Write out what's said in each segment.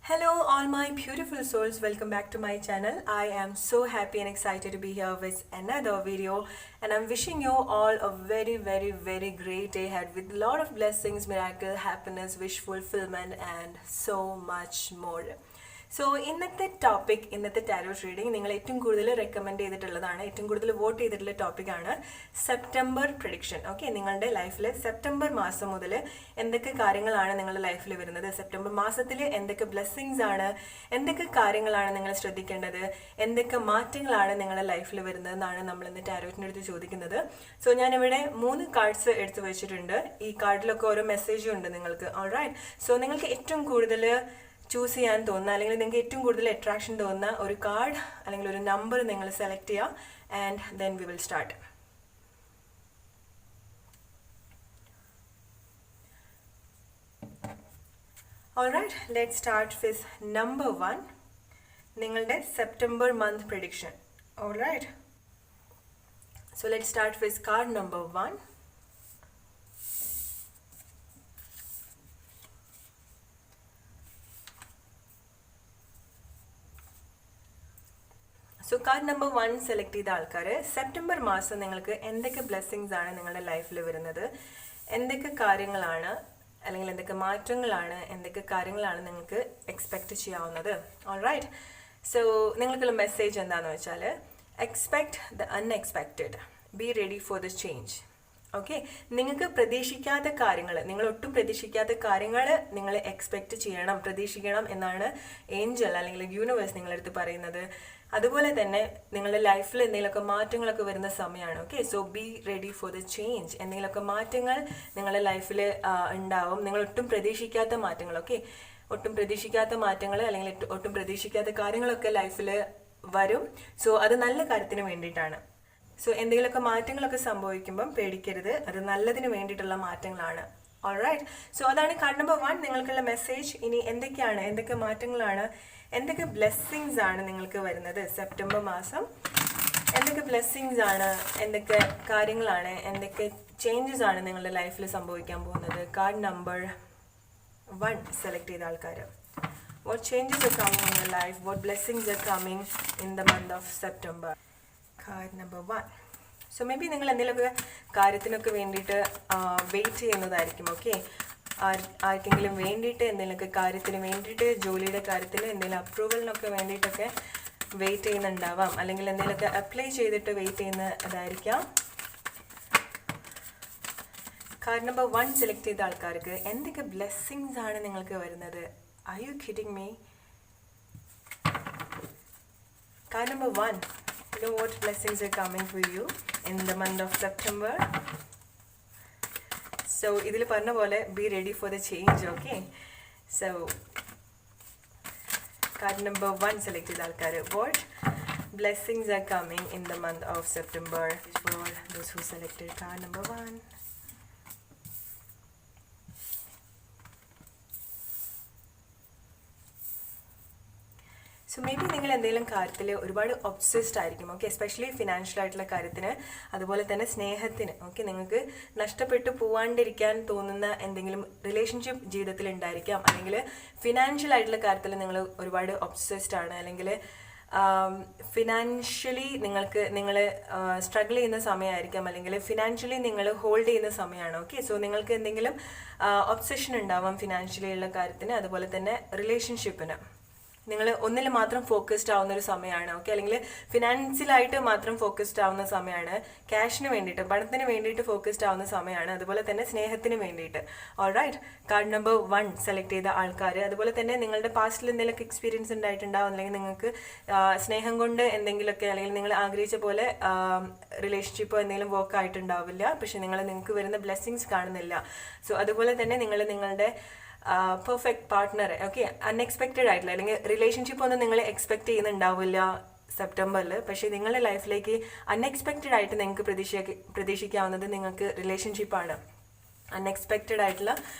Hello, all my beautiful souls. Welcome back to my channel. I am so happy and excited to be here with another video, and I'm wishing you all a very great day ahead with a lot of blessings, miracle, happiness, wish fulfillment, and so much more. So ഇന്നത്തെ topic, ഇന്നത്തെ tarot reading നിങ്ങൾ ഏറ്റവും കൂടുതൽ recommend ചെയ്തിട്ടുള്ളതാണ്, ഏറ്റവും കൂടുതൽ vote ചെയ്തിട്ടുള്ള ടോപ്പിക്കാണ് സെപ്റ്റംബർ പ്രെഡിക്ഷൻ. ഓക്കെ, നിങ്ങളുടെ ലൈഫിൽ സെപ്റ്റംബർ മാസം മുതൽ എന്തൊക്കെ കാര്യങ്ങളാണ് നിങ്ങളുടെ ലൈഫിൽ വരുന്നത്, സെപ്റ്റംബർ മാസത്തിൽ എന്തൊക്കെ ബ്ലെസ്സിങ്സ് ആണ്, എന്തൊക്കെ കാര്യങ്ങളാണ് നിങ്ങൾ ശ്രദ്ധിക്കേണ്ടത്, എന്തൊക്കെ മാറ്റങ്ങളാണ് നിങ്ങളുടെ ലൈഫിൽ വരുന്നതെന്നാണ് നമ്മൾ ഇന്ന് ടാരോറ്റിൻ്റെ അടുത്ത് ചോദിക്കുന്നത്. സോ ഞാനിവിടെ 3 കാർഡ്സ് എടുത്ത് വെച്ചിട്ടുണ്ട്. ഈ കാർഡിലൊക്കെ ഓരോ മെസ്സേജും ഉണ്ട് നിങ്ങൾക്ക്. ഓൾറൈറ്റ്, സോ നിങ്ങൾക്ക് ഏറ്റവും കൂടുതൽ ചൂസ് ചെയ്യാൻ തോന്നുന്ന, അല്ലെങ്കിൽ നിങ്ങൾക്ക് ഏറ്റവും കൂടുതൽ അട്രാക്ഷൻ തോന്നുന്ന ഒരു കാർഡ് അല്ലെങ്കിൽ ഒരു നമ്പർ നിങ്ങൾ സെലക്ട് ചെയ്യുക, and then we will start. Alright, let start with number 1, നിങ്ങളുടെ September month prediction. Alright, so let start with card number 1. So card number 1 select ചെയ്ത ആൾക്കാർ, സെപ്റ്റംബർ മാസം നിങ്ങൾക്ക് എന്തൊക്കെ ബ്ലെസ്സിങ്സ് ആണ് നിങ്ങളുടെ ലൈഫിൽ വരുന്നത്, എന്തൊക്കെ കാര്യങ്ങളാണ് അല്ലെങ്കിൽ എന്തൊക്കെ മാറ്റങ്ങളാണ്, എന്തൊക്കെ കാര്യങ്ങളാണ് നിങ്ങൾക്ക് എക്സ്പെക്റ്റ് ചെയ്യാവുന്നത്. ഓൾറൈറ്റ്, സോ നിങ്ങൾക്കുള്ള മെസ്സേജ് എന്താണെന്ന് വെച്ചാൽ, expect the unexpected, B ready for the change. Okay, നിങ്ങൾക്ക് പ്രതീക്ഷിക്കാത്ത കാര്യങ്ങൾ, നിങ്ങൾ ഒട്ടും പ്രതീക്ഷിക്കാത്ത കാര്യങ്ങൾ നിങ്ങൾ എക്സ്പെക്റ്റ് ചെയ്യണം, പ്രതീക്ഷിക്കണം എന്നാണ് ഏഞ്ചൽ അല്ലെങ്കിൽ യൂണിവേഴ്സ് നിങ്ങളടുത്ത് പറയുന്നത്. അതുപോലെ തന്നെ നിങ്ങളുടെ ലൈഫിൽ എന്തെങ്കിലുമൊക്കെ മാറ്റങ്ങളൊക്കെ വരുന്ന സമയമാണ്. Okay, so be ready for the change. എന്തെങ്കിലുമൊക്കെ മാറ്റങ്ങൾ നിങ്ങളുടെ ലൈഫിൽ ഉണ്ടാവും, നിങ്ങൾ ഒട്ടും പ്രതീക്ഷിക്കാത്ത മാറ്റങ്ങൾ. ഓക്കെ, ഒട്ടും പ്രതീക്ഷിക്കാത്ത മാറ്റങ്ങൾ അല്ലെങ്കിൽ ഒട്ടും പ്രതീക്ഷിക്കാത്ത കാര്യങ്ങളൊക്കെ ലൈഫിൽ വരും. സോ അത് നല്ല കാര്യത്തിന് വേണ്ടിയിട്ടാണ്. സോ എന്തെങ്കിലുമൊക്കെ മാറ്റങ്ങളൊക്കെ സംഭവിക്കുമ്പം പേടിക്കരുത്, അത് നല്ലതിന് വേണ്ടിയിട്ടുള്ള മാറ്റങ്ങളാണ്. ഓൾറൈറ്റ്, സോ അതാണ് കാർഡ് നമ്പർ 1 നിങ്ങൾക്കുള്ള മെസ്സേജ്. ഇനി എന്തൊക്കെയാണ്, എന്തൊക്കെ മാറ്റങ്ങളാണ്, എന്തൊക്കെ ബ്ലെസ്സിങ്സ് ആണ് നിങ്ങൾക്ക് വരുന്നത് സെപ്റ്റംബർ മാസം, എന്തൊക്കെ ബ്ലെസ്സിങ്സ് ആണ്, എന്തൊക്കെ കാര്യങ്ങളാണ്, എന്തൊക്കെ ചേഞ്ചസ് ആണ് നിങ്ങളുടെ ലൈഫിൽ സംഭവിക്കാൻ പോകുന്നത്. കാർഡ് നമ്പർ 1 സെലക്ട് ചെയ്ത ആൾക്കാർ, what changes are coming in your life, what blessings are coming in the month of September. Card number 1. So may be നിങ്ങൾ എന്തെങ്കിലുമൊക്കെ കാര്യത്തിനൊക്കെ വേണ്ടിയിട്ട് വെയിറ്റ് ചെയ്യുന്നതായിരിക്കും. ഓക്കെ, ആർക്കെങ്കിലും വേണ്ടിയിട്ട്, എന്തെങ്കിലുമൊക്കെ കാര്യത്തിന് വേണ്ടിയിട്ട്, ജോലിയുടെ കാര്യത്തിന് എന്തെങ്കിലും അപ്രൂവലിനൊക്കെ വേണ്ടിയിട്ടൊക്കെ വെയിറ്റ് ചെയ്യുന്നുണ്ടാവാം, അല്ലെങ്കിൽ എന്തെങ്കിലുമൊക്കെ അപ്ലൈ ചെയ്തിട്ട് വെയിറ്റ് ചെയ്യുന്നതായിരിക്കാം. കാർഡ് നമ്പർ 1 സെലക്ട് ചെയ്ത ആൾക്കാർക്ക് എന്തൊക്കെ ബ്ലെസ്സിങ്സ് ആണ് നിങ്ങൾക്ക് വരുന്നത്. Are you kidding me? Card number 1, you know what blessings are coming for you in the month of September. So ഇതിൽ പറഞ്ഞ പോലെ be ready for the change. Okay, so card number 1 select ചെയ്ത ആൾക്കാർ, what blessings are coming in the month of September for those who selected card number 1. So may be നിങ്ങൾ എന്തെങ്കിലും കാര്യത്തിൽ ഒരുപാട് obsessed ആയിരിക്കും. ഓക്കെ, എസ്പെഷ്യലി ഫിനാൻഷ്യൽ ആയിട്ടുള്ള കാര്യത്തിന്, അതുപോലെ തന്നെ സ്നേഹത്തിന്. ഓക്കെ, നിങ്ങൾക്ക് നഷ്ടപ്പെട്ടു പോവാണ്ടിരിക്കാൻ തോന്നുന്ന എന്തെങ്കിലും റിലേഷൻഷിപ്പ് ജീവിതത്തിൽ ഉണ്ടായിരിക്കാം, അല്ലെങ്കിൽ ഫിനാൻഷ്യൽ ആയിട്ടുള്ള കാര്യത്തിൽ നിങ്ങൾ ഒരുപാട് ഒബ്സസ്ഡ് ആണ്, അല്ലെങ്കിൽ ഫിനാൻഷ്യലി നിങ്ങൾ സ്ട്രഗിൾ ചെയ്യുന്ന സമയമായിരിക്കാം, അല്ലെങ്കിൽ ഫിനാൻഷ്യലി നിങ്ങൾ ഹോൾഡ് ചെയ്യുന്ന സമയമാണ്. ഓക്കെ, സോ നിങ്ങൾക്ക് എന്തെങ്കിലും ഒബ്സഷൻ ഉണ്ടാവാം ഫിനാൻഷ്യലി ഉള്ള കാര്യത്തിന്, അതുപോലെ തന്നെ റിലേഷൻഷിപ്പിന്. നിങ്ങൾ ഒന്നിൽ മാത്രം ഫോക്കസ്ഡ് ആവുന്ന ഒരു സമയമാണ്. ഓക്കെ, അല്ലെങ്കിൽ ഫിനാൻഷ്യലായിട്ട് മാത്രം ഫോക്കസ്ഡ് ആവുന്ന സമയമാണ്, ക്യാഷിന് വേണ്ടിയിട്ട്, പണത്തിന് വേണ്ടിയിട്ട് ഫോക്കസ്ഡ് ആവുന്ന സമയമാണ്, അതുപോലെ തന്നെ സ്നേഹത്തിന് വേണ്ടിയിട്ട്. ഓൾറൈറ്റ്, കാർഡ് നമ്പർ 1 സെലക്ട് ചെയ്ത ആൾക്കാർ, അതുപോലെ തന്നെ നിങ്ങളുടെ പാസ്റ്റിൽ എന്തെങ്കിലുമൊക്കെ എക്സ്പീരിയൻസ് ഉണ്ടായിട്ടുണ്ടാവും, അല്ലെങ്കിൽ നിങ്ങൾക്ക് സ്നേഹം കൊണ്ട് എന്തെങ്കിലുമൊക്കെ, അല്ലെങ്കിൽ നിങ്ങൾ ആഗ്രഹിച്ച പോലെ റിലേഷൻഷിപ്പോ എന്തെങ്കിലും വർക്ക് ആയിട്ടുണ്ടാവില്ല, പക്ഷെ നിങ്ങൾക്ക് വരുന്ന ബ്ലെസ്സിങ്സ് കാണുന്നില്ല. സോ അതുപോലെ തന്നെ നിങ്ങളുടെ പെർഫെക്റ്റ് പാർട്ട്ണറെ, ഓക്കെ, അൺഎക്സ്പെക്റ്റഡ് ആയിട്ടുള്ള, അല്ലെങ്കിൽ റിലേഷൻഷിപ്പ് ഒന്നും നിങ്ങൾ എക്സ്പെക്ട് ചെയ്യുന്നുണ്ടാവില്ല സെപ്റ്റംബറിൽ, പക്ഷേ നിങ്ങളുടെ ലൈഫിലേക്ക് അൺഎക്സ്പെക്റ്റഡ് ആയിട്ട് നിങ്ങൾക്ക് പ്രതീക്ഷിക്കാവുന്നത് നിങ്ങൾക്ക് റിലേഷൻഷിപ്പാണ്, അൺഎക്സ്പെക്റ്റഡ് ആയിട്ടുള്ള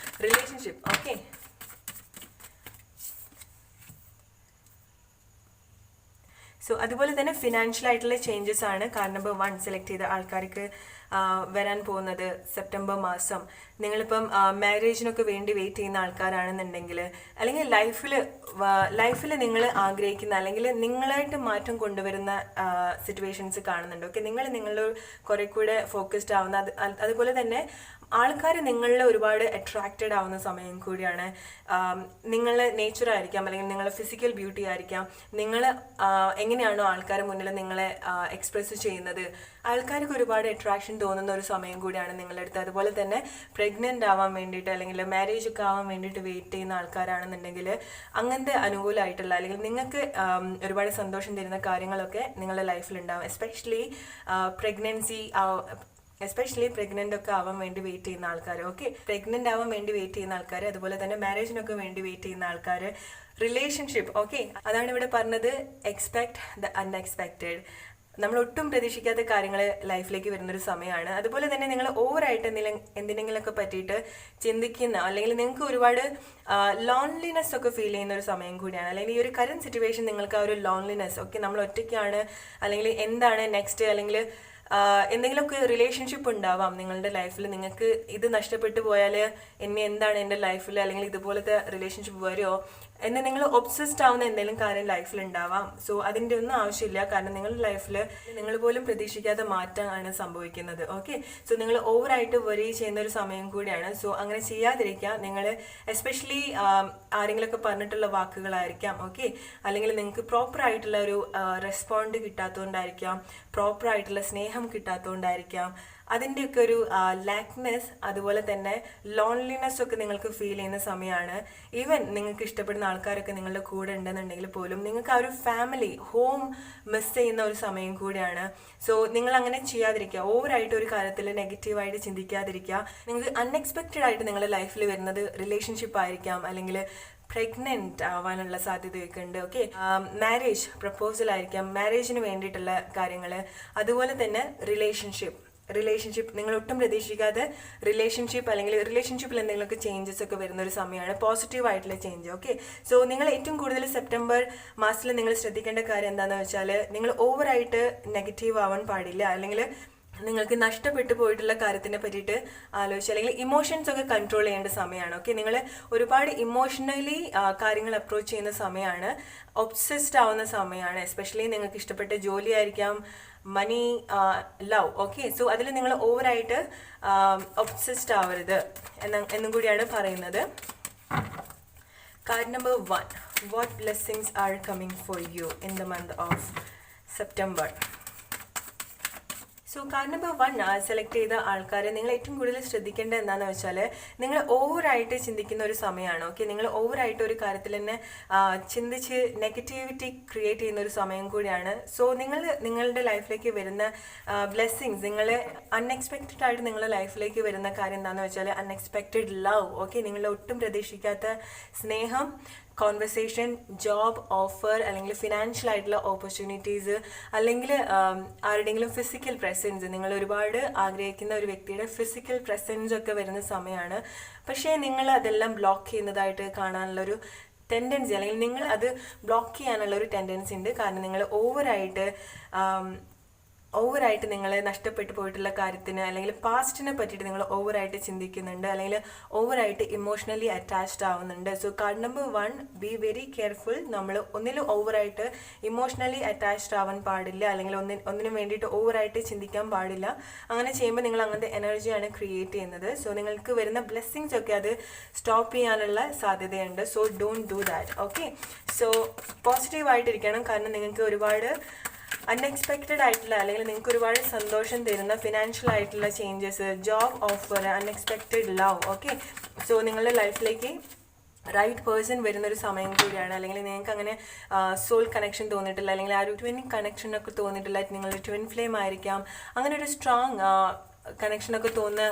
റിലേഷൻഷിപ്പ്. ഓക്കെ, സോ അതുപോലെ തന്നെ ഫിനാൻഷ്യൽ ആയിട്ടുള്ള ചേഞ്ചസ് ആണ് കാർഡ് നമ്പർ 1 സെലക്ട് ചെയ്ത ആൾക്കാർക്ക് വരാൻ പോകുന്നത് സെപ്റ്റംബർ മാസം. നിങ്ങളിപ്പം മാരേജിനൊക്കെ വേണ്ടി വെയിറ്റ് ചെയ്യുന്ന ആൾക്കാരാണെന്നുണ്ടെങ്കിൽ, അല്ലെങ്കിൽ ലൈഫിൽ നിങ്ങൾ ആഗ്രഹിക്കുന്ന അല്ലെങ്കിൽ നിങ്ങളായിട്ട് മാറ്റം കൊണ്ടുവരുന്ന സിറ്റുവേഷൻസ് കാണുന്നുണ്ട്. ഓക്കെ, നിങ്ങൾ കുറെ കൂടെ ഫോക്കസ്ഡ് ആവുന്ന, അതുപോലെ തന്നെ ആൾക്കാർ നിങ്ങളിൽ ഒരുപാട് അട്രാക്റ്റഡ് ആവുന്ന സമയം കൂടിയാണ്. നിങ്ങളുടെ നേച്ചർ ആയിരിക്കാം, അല്ലെങ്കിൽ നിങ്ങളുടെ ഫിസിക്കൽ ബ്യൂട്ടി ആയിരിക്കാം, നിങ്ങൾ എങ്ങനെയാണോ ആൾക്കാരുടെ മുന്നിൽ നിങ്ങളെ എക്സ്പ്രസ് ചെയ്യുന്നത്, ആൾക്കാർക്ക് ഒരുപാട് അട്രാക്ഷൻ തോന്നുന്ന ഒരു സമയം കൂടിയാണ് നിങ്ങളുടെ അടുത്ത്. അതുപോലെ തന്നെ പ്രഗ്നൻ്റ് ആവാൻ വേണ്ടിയിട്ട് അല്ലെങ്കിൽ മാരേജ് ഒക്കെ ആവാൻ വേണ്ടിയിട്ട് വെയിറ്റ് ചെയ്യുന്ന ആൾക്കാരാണെന്നുണ്ടെങ്കിൽ അങ്ങനത്തെ അനുകൂലമായിട്ടുള്ള അല്ലെങ്കിൽ നിങ്ങൾക്ക് ഒരുപാട് സന്തോഷം തരുന്ന കാര്യങ്ങളൊക്കെ നിങ്ങളുടെ ലൈഫിൽ ഉണ്ടാവും. എസ്പെഷ്യലി പ്രഗ്നൻ്റ് ഒക്കെ ആവാൻ വേണ്ടി വെയിറ്റ് ചെയ്യുന്ന ആൾക്കാർ, ഓക്കെ, പ്രഗ്നൻ്റ് ആവാൻ വേണ്ടി വെയിറ്റ് ചെയ്യുന്ന ആൾക്കാർ, അതുപോലെ തന്നെ മാരേജിനൊക്കെ വേണ്ടി വെയിറ്റ് ചെയ്യുന്ന ആൾക്കാർ, റിലേഷൻഷിപ്പ്, ഓക്കെ, അതാണ് ഇവിടെ പറഞ്ഞത്. Expect the unexpected. നമ്മൾ ഒട്ടും പ്രതീക്ഷിക്കാത്ത കാര്യങ്ങൾ ലൈഫിലേക്ക് വരുന്നൊരു സമയമാണ്. അതുപോലെ തന്നെ നിങ്ങൾ ഓവറായിട്ട് എന്തിനെങ്കിലുമൊക്കെ പറ്റിയിട്ട് ചിന്തിക്കുന്ന, അല്ലെങ്കിൽ നിങ്ങൾക്ക് ഒരുപാട് ലോൺലിനെസ് ഒക്കെ ഫീൽ ചെയ്യുന്ന ഒരു സമയം കൂടിയാണ്. അല്ലെങ്കിൽ ഈ ഒരു കറന്റ് സിറ്റുവേഷൻ നിങ്ങൾക്ക് ആ ഒരു ലോൺലിനെസ്, ഓക്കെ, നമ്മൾ ഒറ്റയ്ക്കാണ്, അല്ലെങ്കിൽ എന്താണ് നെക്സ്റ്റ്, അല്ലെങ്കിൽ എന്തെങ്കിലുമൊക്കെ റിലേഷൻഷിപ്പ് ഉണ്ടാവാം നിങ്ങളുടെ ലൈഫിൽ. നിങ്ങൾക്ക് ഇത് നഷ്ടപ്പെട്ടു പോയാൽ ഇനി എന്താണ് എൻ്റെ ലൈഫിൽ, അല്ലെങ്കിൽ ഇതുപോലത്തെ റിലേഷൻഷിപ്പ് വരുമോ എന്ന് നിങ്ങൾ ഒബ്സസ്ഡ് ആവുന്ന എന്തെങ്കിലും കാര്യം ലൈഫിൽ ഉണ്ടാവാം. സോ അതിൻ്റെ ഒന്നും ആവശ്യമില്ല, കാരണം നിങ്ങളുടെ ലൈഫിൽ നിങ്ങൾ പോലും പ്രതീക്ഷിക്കാത്ത മാറ്റമാണ് സംഭവിക്കുന്നത്. ഓക്കെ, സോ നിങ്ങൾ ഓവറായിട്ട് വറി ചെയ്യുന്ന ഒരു സമയം കൂടിയാണ്. സോ അങ്ങനെ ചെയ്യാതിരിക്കുക. നിങ്ങൾ എസ്പെഷ്യലി ആരെങ്കിലുമൊക്കെ പറഞ്ഞിട്ടുള്ള വാക്കുകളായിരിക്കാം, ഓക്കെ, അല്ലെങ്കിൽ നിങ്ങൾക്ക് പ്രോപ്പറായിട്ടുള്ള ഒരു റെസ്പോണ്ട് കിട്ടാത്തതുകൊണ്ടായിരിക്കാം, പ്രോപ്പറായിട്ടുള്ള സ്നേഹം കിട്ടാത്തതുകൊണ്ടായിരിക്കാം, അതിൻ്റെയൊക്കെ ഒരു ലാക്നെസ്, അതുപോലെ തന്നെ ലോൺലിനെസ് ഒക്കെ നിങ്ങൾക്ക് ഫീൽ ചെയ്യുന്ന സമയമാണ്. ഈവൻ നിങ്ങൾക്ക് ഇഷ്ടപ്പെടുന്ന ആൾക്കാരൊക്കെ നിങ്ങളുടെ കൂടെ ഉണ്ടെന്നുണ്ടെങ്കിൽ പോലും നിങ്ങൾക്ക് ആ ഒരു ഫാമിലി, ഹോം മിസ് ചെയ്യുന്ന ഒരു സമയം കൂടിയാണ്. സോ നിങ്ങൾ അങ്ങനെ ചെയ്യാതിരിക്കുക. ഓവറായിട്ട് ഒരു കാര്യത്തിൽ നെഗറ്റീവായിട്ട് ചിന്തിക്കാതിരിക്കുക. നിങ്ങൾക്ക് അൺഎക്സ്പെക്റ്റഡ് ആയിട്ട് നിങ്ങളുടെ ലൈഫിൽ വരുന്നത് റിലേഷൻഷിപ്പ് ആയിരിക്കാം, അല്ലെങ്കിൽ പ്രഗ്നൻ്റ് ആവാനുള്ള സാധ്യതയൊക്കെ ഉണ്ട്. ഓക്കെ, മാരേജ് പ്രപ്പോസൽ ആയിരിക്കാം, മാരേജിന് വേണ്ടിയിട്ടുള്ള കാര്യങ്ങൾ, അതുപോലെ തന്നെ റിലേഷൻഷിപ്പ് നിങ്ങൾ ഒട്ടും പ്രതീക്ഷിക്കാതെ അല്ലെങ്കിൽ റിലേഷൻഷിപ്പിൽ എന്തെങ്കിലുമൊക്കെ ചേഞ്ചസ് ഒക്കെ വരുന്ന ഒരു സമയമാണ്, പോസിറ്റീവ് ആയിട്ടുള്ള ചേഞ്ച്. ഓക്കെ, സോ നിങ്ങൾ ഏറ്റവും കൂടുതൽ സെപ്റ്റംബർ മാസത്തിൽ നിങ്ങൾ ശ്രദ്ധിക്കേണ്ട കാര്യം എന്താണെന്ന് വെച്ചാൽ, നിങ്ങൾ ഓവറായിട്ട് നെഗറ്റീവ് ആവാൻ പാടില്ല, അല്ലെങ്കിൽ നിങ്ങൾക്ക് നഷ്ടപ്പെട്ടു പോയിട്ടുള്ള കാര്യത്തിനെ പറ്റിയിട്ട് ആലോചിച്ച്, അല്ലെങ്കിൽ ഇമോഷൻസ് ഒക്കെ കൺട്രോൾ ചെയ്യേണ്ട സമയമാണ്. ഓക്കെ, നിങ്ങൾ ഒരുപാട് ഇമോഷണലി കാര്യങ്ങൾ അപ്രോച്ച് ചെയ്യുന്ന സമയമാണ്, ഒബ്സസ്ഡ് ആവുന്ന സമയമാണ്. എസ്പെഷ്യലി നിങ്ങൾക്ക് ഇഷ്ടപ്പെട്ട ജോലി ആയിരിക്കാം, മണി, ലവ്, ഓക്കെ, സോ അതിൽ നിങ്ങൾ ഓവറായിട്ട് ഒബ്സസ്ഡ് ആവരുത് എന്നും കൂടിയാണ് പറയുന്നത്. Card number 1, what blessings are coming for you in the month of September. So card number 1 select ചെയ്ത ആൾക്കാരെ നിങ്ങൾ ഏറ്റവും കൂടുതൽ ശ്രദ്ധിക്കേണ്ടത് എന്താണെന്ന് വെച്ചാൽ, നിങ്ങൾ ഓവറായിട്ട് ചിന്തിക്കുന്ന ഒരു സമയമാണ്. ഓക്കെ, നിങ്ങൾ ഓവറായിട്ട് ഒരു കാര്യത്തിൽ തന്നെ ചിന്തിച്ച് നെഗറ്റിവിറ്റി ക്രിയേറ്റ് ചെയ്യുന്ന ഒരു സമയം കൂടിയാണ്. സോ നിങ്ങളുടെ ലൈഫിലേക്ക് വരുന്ന ബ്ലെസ്സിങ്സ്, നിങ്ങൾ അൺഎക്സ്പെക്റ്റഡ് ആയിട്ട് നിങ്ങളുടെ ലൈഫിലേക്ക് വരുന്ന കാര്യം എന്താണെന്ന് വെച്ചാൽ അൺഎക്സ്പെക്റ്റഡ് ലവ്. ഓക്കെ, നിങ്ങൾ ഒട്ടും പ്രതീക്ഷിക്കാത്ത സ്നേഹം, കോൺവെർസേഷൻ, ജോബ് ഓഫർ, അല്ലെങ്കിൽ ഫിനാൻഷ്യൽ ആയിട്ടുള്ള ഓപ്പർച്യൂണിറ്റീസ്, അല്ലെങ്കിൽ ആരുടെയെങ്കിലും ഫിസിക്കൽ പ്രസൻസ്, നിങ്ങൾ ഒരുപാട് ആഗ്രഹിക്കുന്ന ഒരു വ്യക്തിയുടെ ഫിസിക്കൽ പ്രസൻസ് ഒക്കെ വരുന്ന സമയമാണ്. പക്ഷേ നിങ്ങൾ അതെല്ലാം ബ്ലോക്ക് ചെയ്യുന്നതായിട്ട് കാണാനുള്ളൊരു ടെൻഡൻസി, അല്ലെങ്കിൽ നിങ്ങൾ അത് ബ്ലോക്ക് ചെയ്യാനുള്ള ഒരു ടെൻഡൻസി ഉണ്ട്. കാരണം നിങ്ങൾ ഓവറായിട്ട് നിങ്ങൾ നഷ്ടപ്പെട്ടു പോയിട്ടുള്ള കാര്യത്തിന്, അല്ലെങ്കിൽ പാസ്റ്റിനെ പറ്റിയിട്ട് നിങ്ങൾ ഓവറായിട്ട് ചിന്തിക്കുന്നുണ്ട്, അല്ലെങ്കിൽ ഓവറായിട്ട് ഇമോഷണലി അറ്റാച്ച്ഡ് ആവുന്നുണ്ട്. So card number 1, be very careful. നമ്മൾ ഒന്നിലും ഓവറായിട്ട് ഇമോഷണലി അറ്റാച്ച്ഡ് ആവാൻ പാടില്ല, അല്ലെങ്കിൽ ഒന്നിനും വേണ്ടിയിട്ട് ഓവറായിട്ട് ചിന്തിക്കാൻ പാടില്ല. അങ്ങനെ ചെയ്യുമ്പോൾ നിങ്ങൾ അങ്ങനത്തെ എനർജിയാണ് ക്രിയേറ്റ് ചെയ്യുന്നത്. സോ നിങ്ങൾക്ക് വരുന്ന ബ്ലെസ്സിങ്സ് ഒക്കെ അത് സ്റ്റോപ്പ് ചെയ്യാനുള്ള സാധ്യതയുണ്ട്. So don't do that. Okay, so പോസിറ്റീവായിട്ടിരിക്കണം. കാരണം നിങ്ങൾക്ക് ഒരുപാട് അൺഎക്സ്പെക്റ്റഡ് ആയിട്ടുള്ള, അല്ലെങ്കിൽ നിങ്ങൾക്ക് ഒരുപാട് സന്തോഷം തരുന്ന ഫിനാൻഷ്യൽ ആയിട്ടുള്ള changes, job offer, unexpected love. Okay, so നിങ്ങളുടെ ലൈഫിലേക്ക് റൈറ്റ് പേഴ്സൺ വരുന്നൊരു സമയം കൂടിയാണ്. അല്ലെങ്കിൽ നിങ്ങൾക്ക് അങ്ങനെ സോൾ കണക്ഷൻ തോന്നിയിട്ടില്ല, അല്ലെങ്കിൽ ആ ഒരു ട്വിൻ കണക്ഷനൊക്കെ തോന്നിയിട്ടില്ല, നിങ്ങളുടെ ട്വിൻ ഫ്ലെയിം ആയിരിക്കാം, അങ്ങനെ ഒരു സ്ട്രോങ് കണക്ഷനൊക്കെ തോന്നുന്ന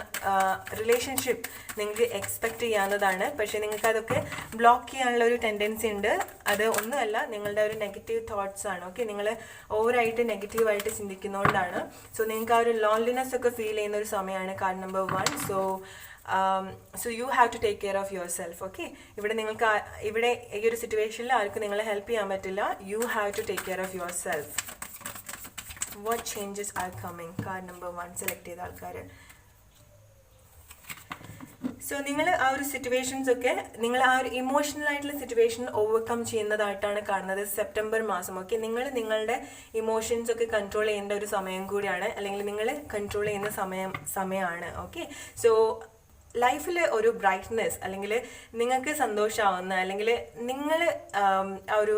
റിലേഷൻഷിപ്പ് നിങ്ങൾക്ക് എക്സ്പെക്റ്റ് ചെയ്യാവുന്നതാണ്. പക്ഷേ നിങ്ങൾക്ക് അതൊക്കെ ബ്ലോക്ക് ചെയ്യാനുള്ള ഒരു ടെൻഡൻസി ഉണ്ട്. അത് ഒന്നുമല്ല, നിങ്ങളുടെ ഒരു നെഗറ്റീവ് തോട്ട്സ് ആണ്. ഓക്കെ, നിങ്ങൾ ഓവറായിട്ട് നെഗറ്റീവായിട്ട് ചിന്തിക്കുന്നതുകൊണ്ടാണ്. സോ നിങ്ങൾക്ക് ആ ഒരു ലോൺലിനെസ് ഒക്കെ ഫീൽ ചെയ്യുന്ന ഒരു സമയമാണ് card number 1. So you have to take care of your self. Okay, ഇവിടെ ഈ ഒരു സിറ്റുവേഷനിൽ ആർക്കും നിങ്ങളെ ഹെൽപ്പ് ചെയ്യാൻ പറ്റില്ല. You have to take care of your self. what changes are coming? Card number 1 select ചെയ്ത ആൾക്കാർ. സോ നിങ്ങൾ ആ ഒരു സിറ്റുവേഷൻസ് ഒക്കെ നിങ്ങൾ ആ ഒരു ഇമോഷണൽ ആയിട്ടുള്ള സിറ്റുവേഷൻ ഓവർകം ചെയ്യുന്നതായിട്ടാണ് കാണുന്നത് സെപ്റ്റംബർ മാസം. ഓക്കെ, നിങ്ങൾ നിങ്ങളുടെ ഇമോഷൻസ് ഒക്കെ കൺട്രോൾ ചെയ്യേണ്ട ഒരു സമയം കൂടിയാണ്, അല്ലെങ്കിൽ നിങ്ങൾ കൺട്രോൾ ചെയ്യുന്ന സമയമാണ്. ഓക്കെ, സോ ലൈഫിൽ ഒരു ബ്രൈറ്റ്നെസ്, അല്ലെങ്കിൽ നിങ്ങൾക്ക് സന്തോഷമാവുന്ന, അല്ലെങ്കിൽ നിങ്ങൾ ആ ഒരു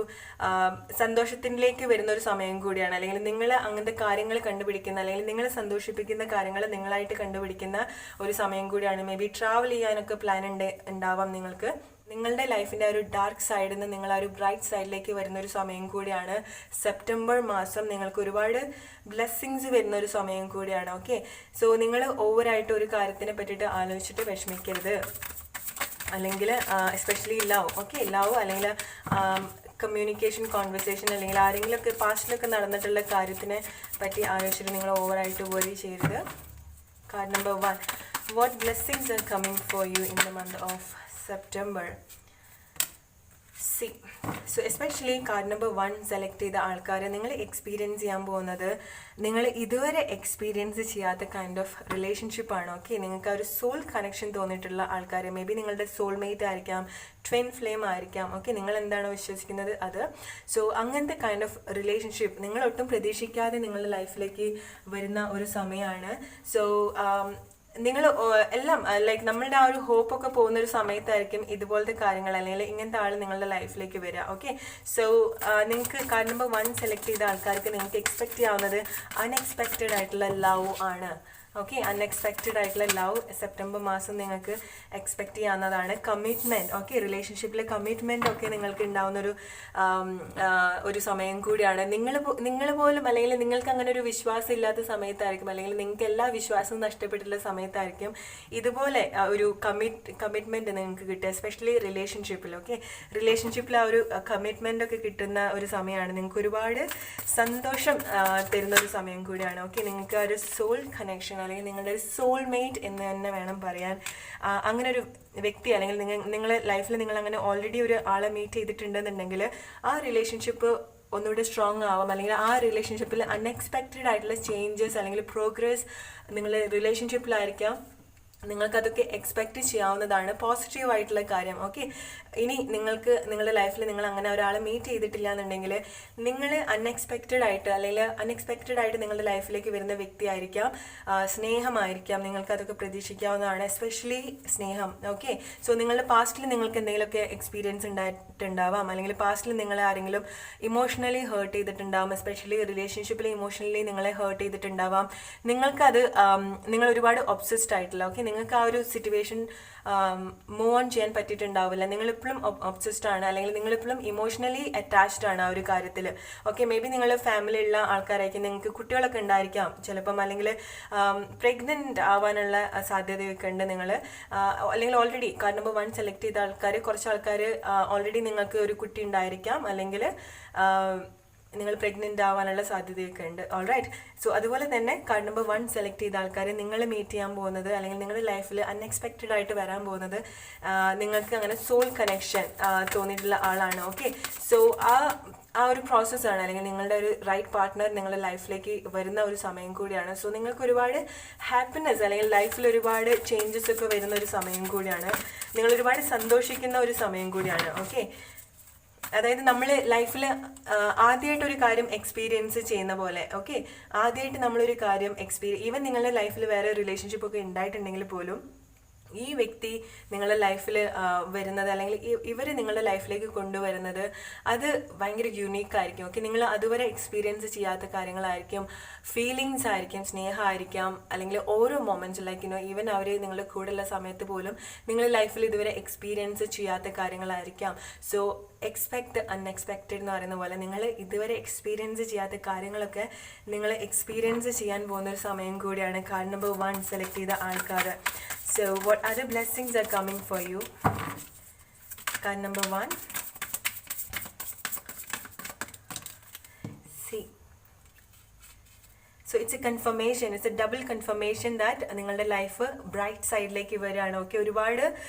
സന്തോഷത്തിലേക്ക് വരുന്ന ഒരു സമയം കൂടിയാണ്, അല്ലെങ്കിൽ നിങ്ങൾ അങ്ങനത്തെ കാര്യങ്ങൾ കണ്ടുപിടിക്കുന്ന, അല്ലെങ്കിൽ നിങ്ങളെ സന്തോഷിപ്പിക്കുന്ന കാര്യങ്ങൾ നിങ്ങളായിട്ട് കണ്ടുപിടിക്കുന്ന ഒരു സമയം കൂടിയാണ്. മേ ബി ട്രാവൽ ചെയ്യാനൊക്കെ പ്ലാൻ ഉണ്ടാവാം നിങ്ങൾക്ക്. നിങ്ങളുടെ ലൈഫിൻ്റെ ആ ഒരു ഡാർക്ക് സൈഡിൽ നിന്ന് നിങ്ങൾ ആ ഒരു ബ്രൈറ്റ് സൈഡിലേക്ക് വരുന്ന ഒരു സമയം കൂടിയാണ് സെപ്റ്റംബർ മാസം. നിങ്ങൾക്ക് ഒരുപാട് ബ്ലെസ്സിങ്സ് വരുന്ന ഒരു സമയം കൂടിയാണ്. ഓക്കെ, സോ നിങ്ങൾ ഓവറായിട്ട് ഒരു കാര്യത്തിനെ പറ്റിയിട്ട് ആലോചിച്ചിട്ട് വിഷമിക്കരുത്, അല്ലെങ്കിൽ എസ്പെഷ്യലി ലവ്. ഓക്കെ, ലവ് അല്ലെങ്കിൽ കമ്മ്യൂണിക്കേഷൻ, കോൺവെർസേഷൻ, അല്ലെങ്കിൽ ആരെങ്കിലുമൊക്കെ പാസ്റ്റിലൊക്കെ നടന്നിട്ടുള്ള കാര്യത്തിനെ പറ്റി ആലോചിച്ചിട്ട് നിങ്ങൾ ഓവറായിട്ട് വറി ചെയ്യരുത്. Card number 1, what blessings are coming for you in the month of September? C, so especially card number 1 select ചെയ്ത ആൾക്കാർ, നിങ്ങൾ എക്സ്പീരിയൻസ് ചെയ്യാൻ പോകുന്നത് നിങ്ങൾ ഇതുവരെ എക്സ്പീരിയൻസ് ചെയ്യാത്ത കൈൻഡ് ഓഫ് റിലേഷൻഷിപ്പാണ്. ഓക്കെ, നിങ്ങൾക്ക് ആ ഒരു സോൾ കണക്ഷൻ തോന്നിയിട്ടുള്ള ആൾക്കാർ, മേ ബി നിങ്ങളുടെ സോൾമേറ്റ് ആയിരിക്കാം, ട്വിൻ ഫ്ലെയിം ആയിരിക്കാം. ഓക്കെ, നിങ്ങൾ എന്താണോ വിശ്വസിക്കുന്നത് അത്. സോ അങ്ങനത്തെ കൈൻഡ് ഓഫ് റിലേഷൻഷിപ്പ് നിങ്ങൾ ഒട്ടും പ്രതീക്ഷിക്കാതെ നിങ്ങളുടെ ലൈഫിലേക്ക് വരുന്ന ഒരു സമയമാണ്. സോ നിങ്ങൾ എല്ലാം ലൈക്ക് നമ്മളുടെ ആ ഒരു ഹോപ്പൊക്കെ പോകുന്നൊരു സമയത്തായിരിക്കും ഇതുപോലത്തെ കാര്യങ്ങൾ, അല്ലെങ്കിൽ ഇങ്ങനത്തെ ആൾ നിങ്ങളുടെ ലൈഫിലേക്ക് വരിക. ഓക്കെ, സോ നിങ്ങൾക്ക് കാർഡ് നമ്പർ 1 സെലക്ട് ചെയ്ത ആൾക്കാർക്ക് നിങ്ങൾക്ക് എക്സ്പെക്റ്റ് ചെയ്യാവുന്നത് അൺഎക്സ്പെക്റ്റഡ് ആയിട്ടുള്ള ലവ് ആണ്. ഓക്കെ, അൺഎക്സ്പെക്റ്റഡ് ആയിട്ടുള്ള ലവ് സെപ്റ്റംബർ മാസം നിങ്ങൾക്ക് എക്സ്പെക്റ്റ് ചെയ്യാവുന്നതാണ്. കമ്മിറ്റ്മെൻറ്റ്, ഓക്കെ, റിലേഷൻഷിപ്പിലെ കമ്മിറ്റ്മെൻറ്റ് ഒക്കെ നിങ്ങൾക്ക് ഉണ്ടാവുന്നൊരു ഒരു സമയം കൂടിയാണ്. നിങ്ങൾ പോലും, അല്ലെങ്കിൽ നിങ്ങൾക്ക് അങ്ങനെ ഒരു വിശ്വാസം ഇല്ലാത്ത സമയത്തായിരിക്കും, അല്ലെങ്കിൽ നിങ്ങൾക്ക് എല്ലാ വിശ്വാസവും നഷ്ടപ്പെട്ടിട്ടുള്ള സമയത്തായിരിക്കും ഇതുപോലെ ഒരു കമ്മിറ്റ്മെൻറ്റ് നിങ്ങൾക്ക് കിട്ടുക, എസ്പെഷ്യലി റിലേഷൻഷിപ്പിൽ. ഓക്കെ, റിലേഷൻഷിപ്പിൽ ആ ഒരു കമ്മിറ്റ്മെൻ്റ് ഒക്കെ കിട്ടുന്ന ഒരു സമയമാണ്. നിങ്ങൾക്ക് ഒരുപാട് സന്തോഷം തരുന്ന ഒരു സമയം കൂടിയാണ്. ഓക്കെ, നിങ്ങൾക്ക് ആ ഒരു സോൾ കണക്ഷൻ, അല്ലെങ്കിൽ നിങ്ങളുടെ ഒരു സോൾമേറ്റ് എന്ന് തന്നെ വേണം പറയാൻ. അങ്ങനെ ഒരു വ്യക്തി, അല്ലെങ്കിൽ നിങ്ങളുടെ ലൈഫിൽ നിങ്ങൾ അങ്ങനെ ഓൾറെഡി ഒരു ആളെ മീറ്റ് ചെയ്തിട്ടുണ്ടെന്നുണ്ടെങ്കിൽ ആ റിലേഷൻഷിപ്പ് ഒന്നുകൂടെ സ്ട്രോങ് ആവാം, അല്ലെങ്കിൽ ആ റിലേഷൻഷിപ്പിൽ അൺഎക്സ്പെക്റ്റഡ് ആയിട്ടുള്ള ചേഞ്ചസ് അല്ലെങ്കിൽ പ്രോഗ്രസ് നിങ്ങളുടെ റിലേഷൻഷിപ്പിലായിരിക്കാം. നിങ്ങൾക്കതൊക്കെ എക്സ്പെക്റ്റ് ചെയ്യാവുന്നതാണ്, പോസിറ്റീവ് ആയിട്ടുള്ള കാര്യം. ഓക്കെ, ഇനി നിങ്ങൾക്ക് നിങ്ങളുടെ ലൈഫിൽ നിങ്ങൾ അങ്ങനെ ഒരാളെ മീറ്റ് ചെയ്തിട്ടില്ല എന്നുണ്ടെങ്കിൽ നിങ്ങൾ അൺഎക്സ്പെക്റ്റഡ് ആയിട്ട് നിങ്ങളുടെ ലൈഫിലേക്ക് വരുന്ന വ്യക്തിയായിരിക്കാം, സ്നേഹമായിരിക്കാം, നിങ്ങൾക്കതൊക്കെ പ്രതീക്ഷിക്കാവുന്നതാണ്, എസ്പെഷ്യലി സ്നേഹം. ഓക്കെ, സോ നിങ്ങളുടെ പാസ്റ്റിൽ നിങ്ങൾക്ക് എന്തെങ്കിലുമൊക്കെ എക്സ്പീരിയൻസ് ഉണ്ടായിട്ടുണ്ടാവാം, അല്ലെങ്കിൽ പാസ്റ്റിൽ നിങ്ങളെ ആരെങ്കിലും ഇമോഷണലി ഹേർട്ട് ചെയ്തിട്ടുണ്ടാവാം, എസ്പെഷ്യലി റിലേഷൻഷിപ്പിൽ ഇമോഷണലി നിങ്ങളെ ഹേർട്ട് ചെയ്തിട്ടുണ്ടാവാം. നിങ്ങൾക്കത് നിങ്ങൾ ഒരുപാട് ഒബ്സസ്ഡ് ആയിട്ടുള്ള, ഓക്കെ, നിങ്ങൾക്ക് ആ ഒരു സിറ്റുവേഷൻ മൂവ് ഓൺ ചെയ്യാൻ പറ്റിയിട്ടുണ്ടാവില്ല, നിങ്ങളിപ്പോഴും ഒബ്സസ്ഡ് ആണ്, അല്ലെങ്കിൽ നിങ്ങളിപ്പോഴും ഇമോഷണലി അറ്റാച്ച്ഡ് ആണ് ആ ഒരു കാര്യത്തിൽ. ഓക്കെ, മേ ബി നിങ്ങൾ ഫാമിലിയുള്ള ആൾക്കാരായിരിക്കും, നിങ്ങൾക്ക് കുട്ടികളൊക്കെ ഉണ്ടായിരിക്കാം ചിലപ്പം, അല്ലെങ്കിൽ പ്രഗ്നൻ്റ് ആവാനുള്ള സാധ്യതയൊക്കെ ഉണ്ട് നിങ്ങൾ, അല്ലെങ്കിൽ ഓൾറെഡി കാർഡ് നമ്പർ 1 സെലക്ട് ചെയ്ത ആൾക്കാർ, കുറച്ച് ആൾക്കാർ ഓൾറെഡി നിങ്ങൾക്ക് ഒരു കുട്ടി ഉണ്ടായിരിക്കാം, അല്ലെങ്കിൽ നിങ്ങൾ പ്രഗ്നൻ്റ് ആവാനുള്ള സാധ്യതയൊക്കെ ഉണ്ട്. ഓൾറൈറ്റ്, സോ അതുപോലെ തന്നെ കാർഡ് നമ്പർ 1 സെലക്ട് ചെയ്ത ആൾക്കാർ നിങ്ങൾ മീറ്റ് ചെയ്യാൻ പോകുന്നത്, അല്ലെങ്കിൽ നിങ്ങളുടെ ലൈഫിൽ അൺഎക്സ്പെക്റ്റഡ് ആയിട്ട് വരാൻ പോകുന്നത് നിങ്ങൾക്ക് അങ്ങനെ സോൾ കണക്ഷൻ തോന്നിയിട്ടുള്ള ആളാണ്. ഓക്കെ, സോ ആ ഒരു പ്രോസസ്സാണ്, അല്ലെങ്കിൽ നിങ്ങളുടെ ഒരു റൈറ്റ് പാർട്ട്ണർ നിങ്ങളുടെ ലൈഫിലേക്ക് വരുന്ന ഒരു സമയം കൂടിയാണ്. സോ നിങ്ങൾക്ക് ഒരുപാട് ഹാപ്പിനെസ്, അല്ലെങ്കിൽ ലൈഫിൽ ഒരുപാട് ചേഞ്ചസ് ഒക്കെ വരുന്ന ഒരു സമയം കൂടിയാണ്, നിങ്ങൾ ഒരുപാട് സന്തോഷിക്കുന്ന ഒരു സമയം കൂടിയാണ്. ഓക്കെ, അതായത് നമ്മൾ ലൈഫിൽ ആദ്യമായിട്ടൊരു കാര്യം എക്സ്പീരിയൻസ് ചെയ്യുന്ന പോലെ. ഓക്കെ, ആദ്യമായിട്ട് നമ്മളൊരു കാര്യം ഈവൻ നിങ്ങളുടെ ലൈഫിൽ വേറെ റിലേഷൻഷിപ്പ് ഒക്കെ ഉണ്ടായിട്ടുണ്ടെങ്കിൽ പോലും ഈ വ്യക്തി നിങ്ങളുടെ ലൈഫിൽ വരുന്നത്, അല്ലെങ്കിൽ ഇവർ നിങ്ങളുടെ ലൈഫിലേക്ക് കൊണ്ടുവരുന്നത് അത് ഭയങ്കര യുണീക്കായിരിക്കും. ഓക്കെ, നിങ്ങൾ അതുവരെ എക്സ്പീരിയൻസ് ചെയ്യാത്ത കാര്യങ്ങളായിരിക്കും, ഫീലിങ്സ് ആയിരിക്കും, സ്നേഹമായിരിക്കാം, അല്ലെങ്കിൽ ഓരോ മൊമെൻറ്റ്സ് ലൈക്ക് ഈവൻ അവർ നിങ്ങളുടെ കൂടെയുള്ള സമയത്ത് പോലും നിങ്ങളുടെ ലൈഫിൽ ഇതുവരെ എക്സ്പീരിയൻസ് ചെയ്യാത്ത കാര്യങ്ങളായിരിക്കാം. സോ എക്സ്പെക്ട് അൺഎക്സ്പെക്റ്റഡ് എന്ന് പറയുന്ന പോലെ നിങ്ങൾ ഇതുവരെ എക്സ്പീരിയൻസ് ചെയ്യാത്ത കാര്യങ്ങളൊക്കെ നിങ്ങൾ എക്സ്പീരിയൻസ് ചെയ്യാൻ പോകുന്നൊരു സമയം കൂടിയാണ് കാർഡ് നമ്പർ 1 സെലക്ട് ചെയ്ത ആൾക്കാർ. So what other blessings are coming for you? Card number 1. See. So it's A confirmation, it's A double confirmation that നിങ്ങളുടെ ലൈഫ് ബ്രൈറ്റ് സൈഡിലേക്ക് വരികയാണ്. ഓക്കെ, ഒരുപാട്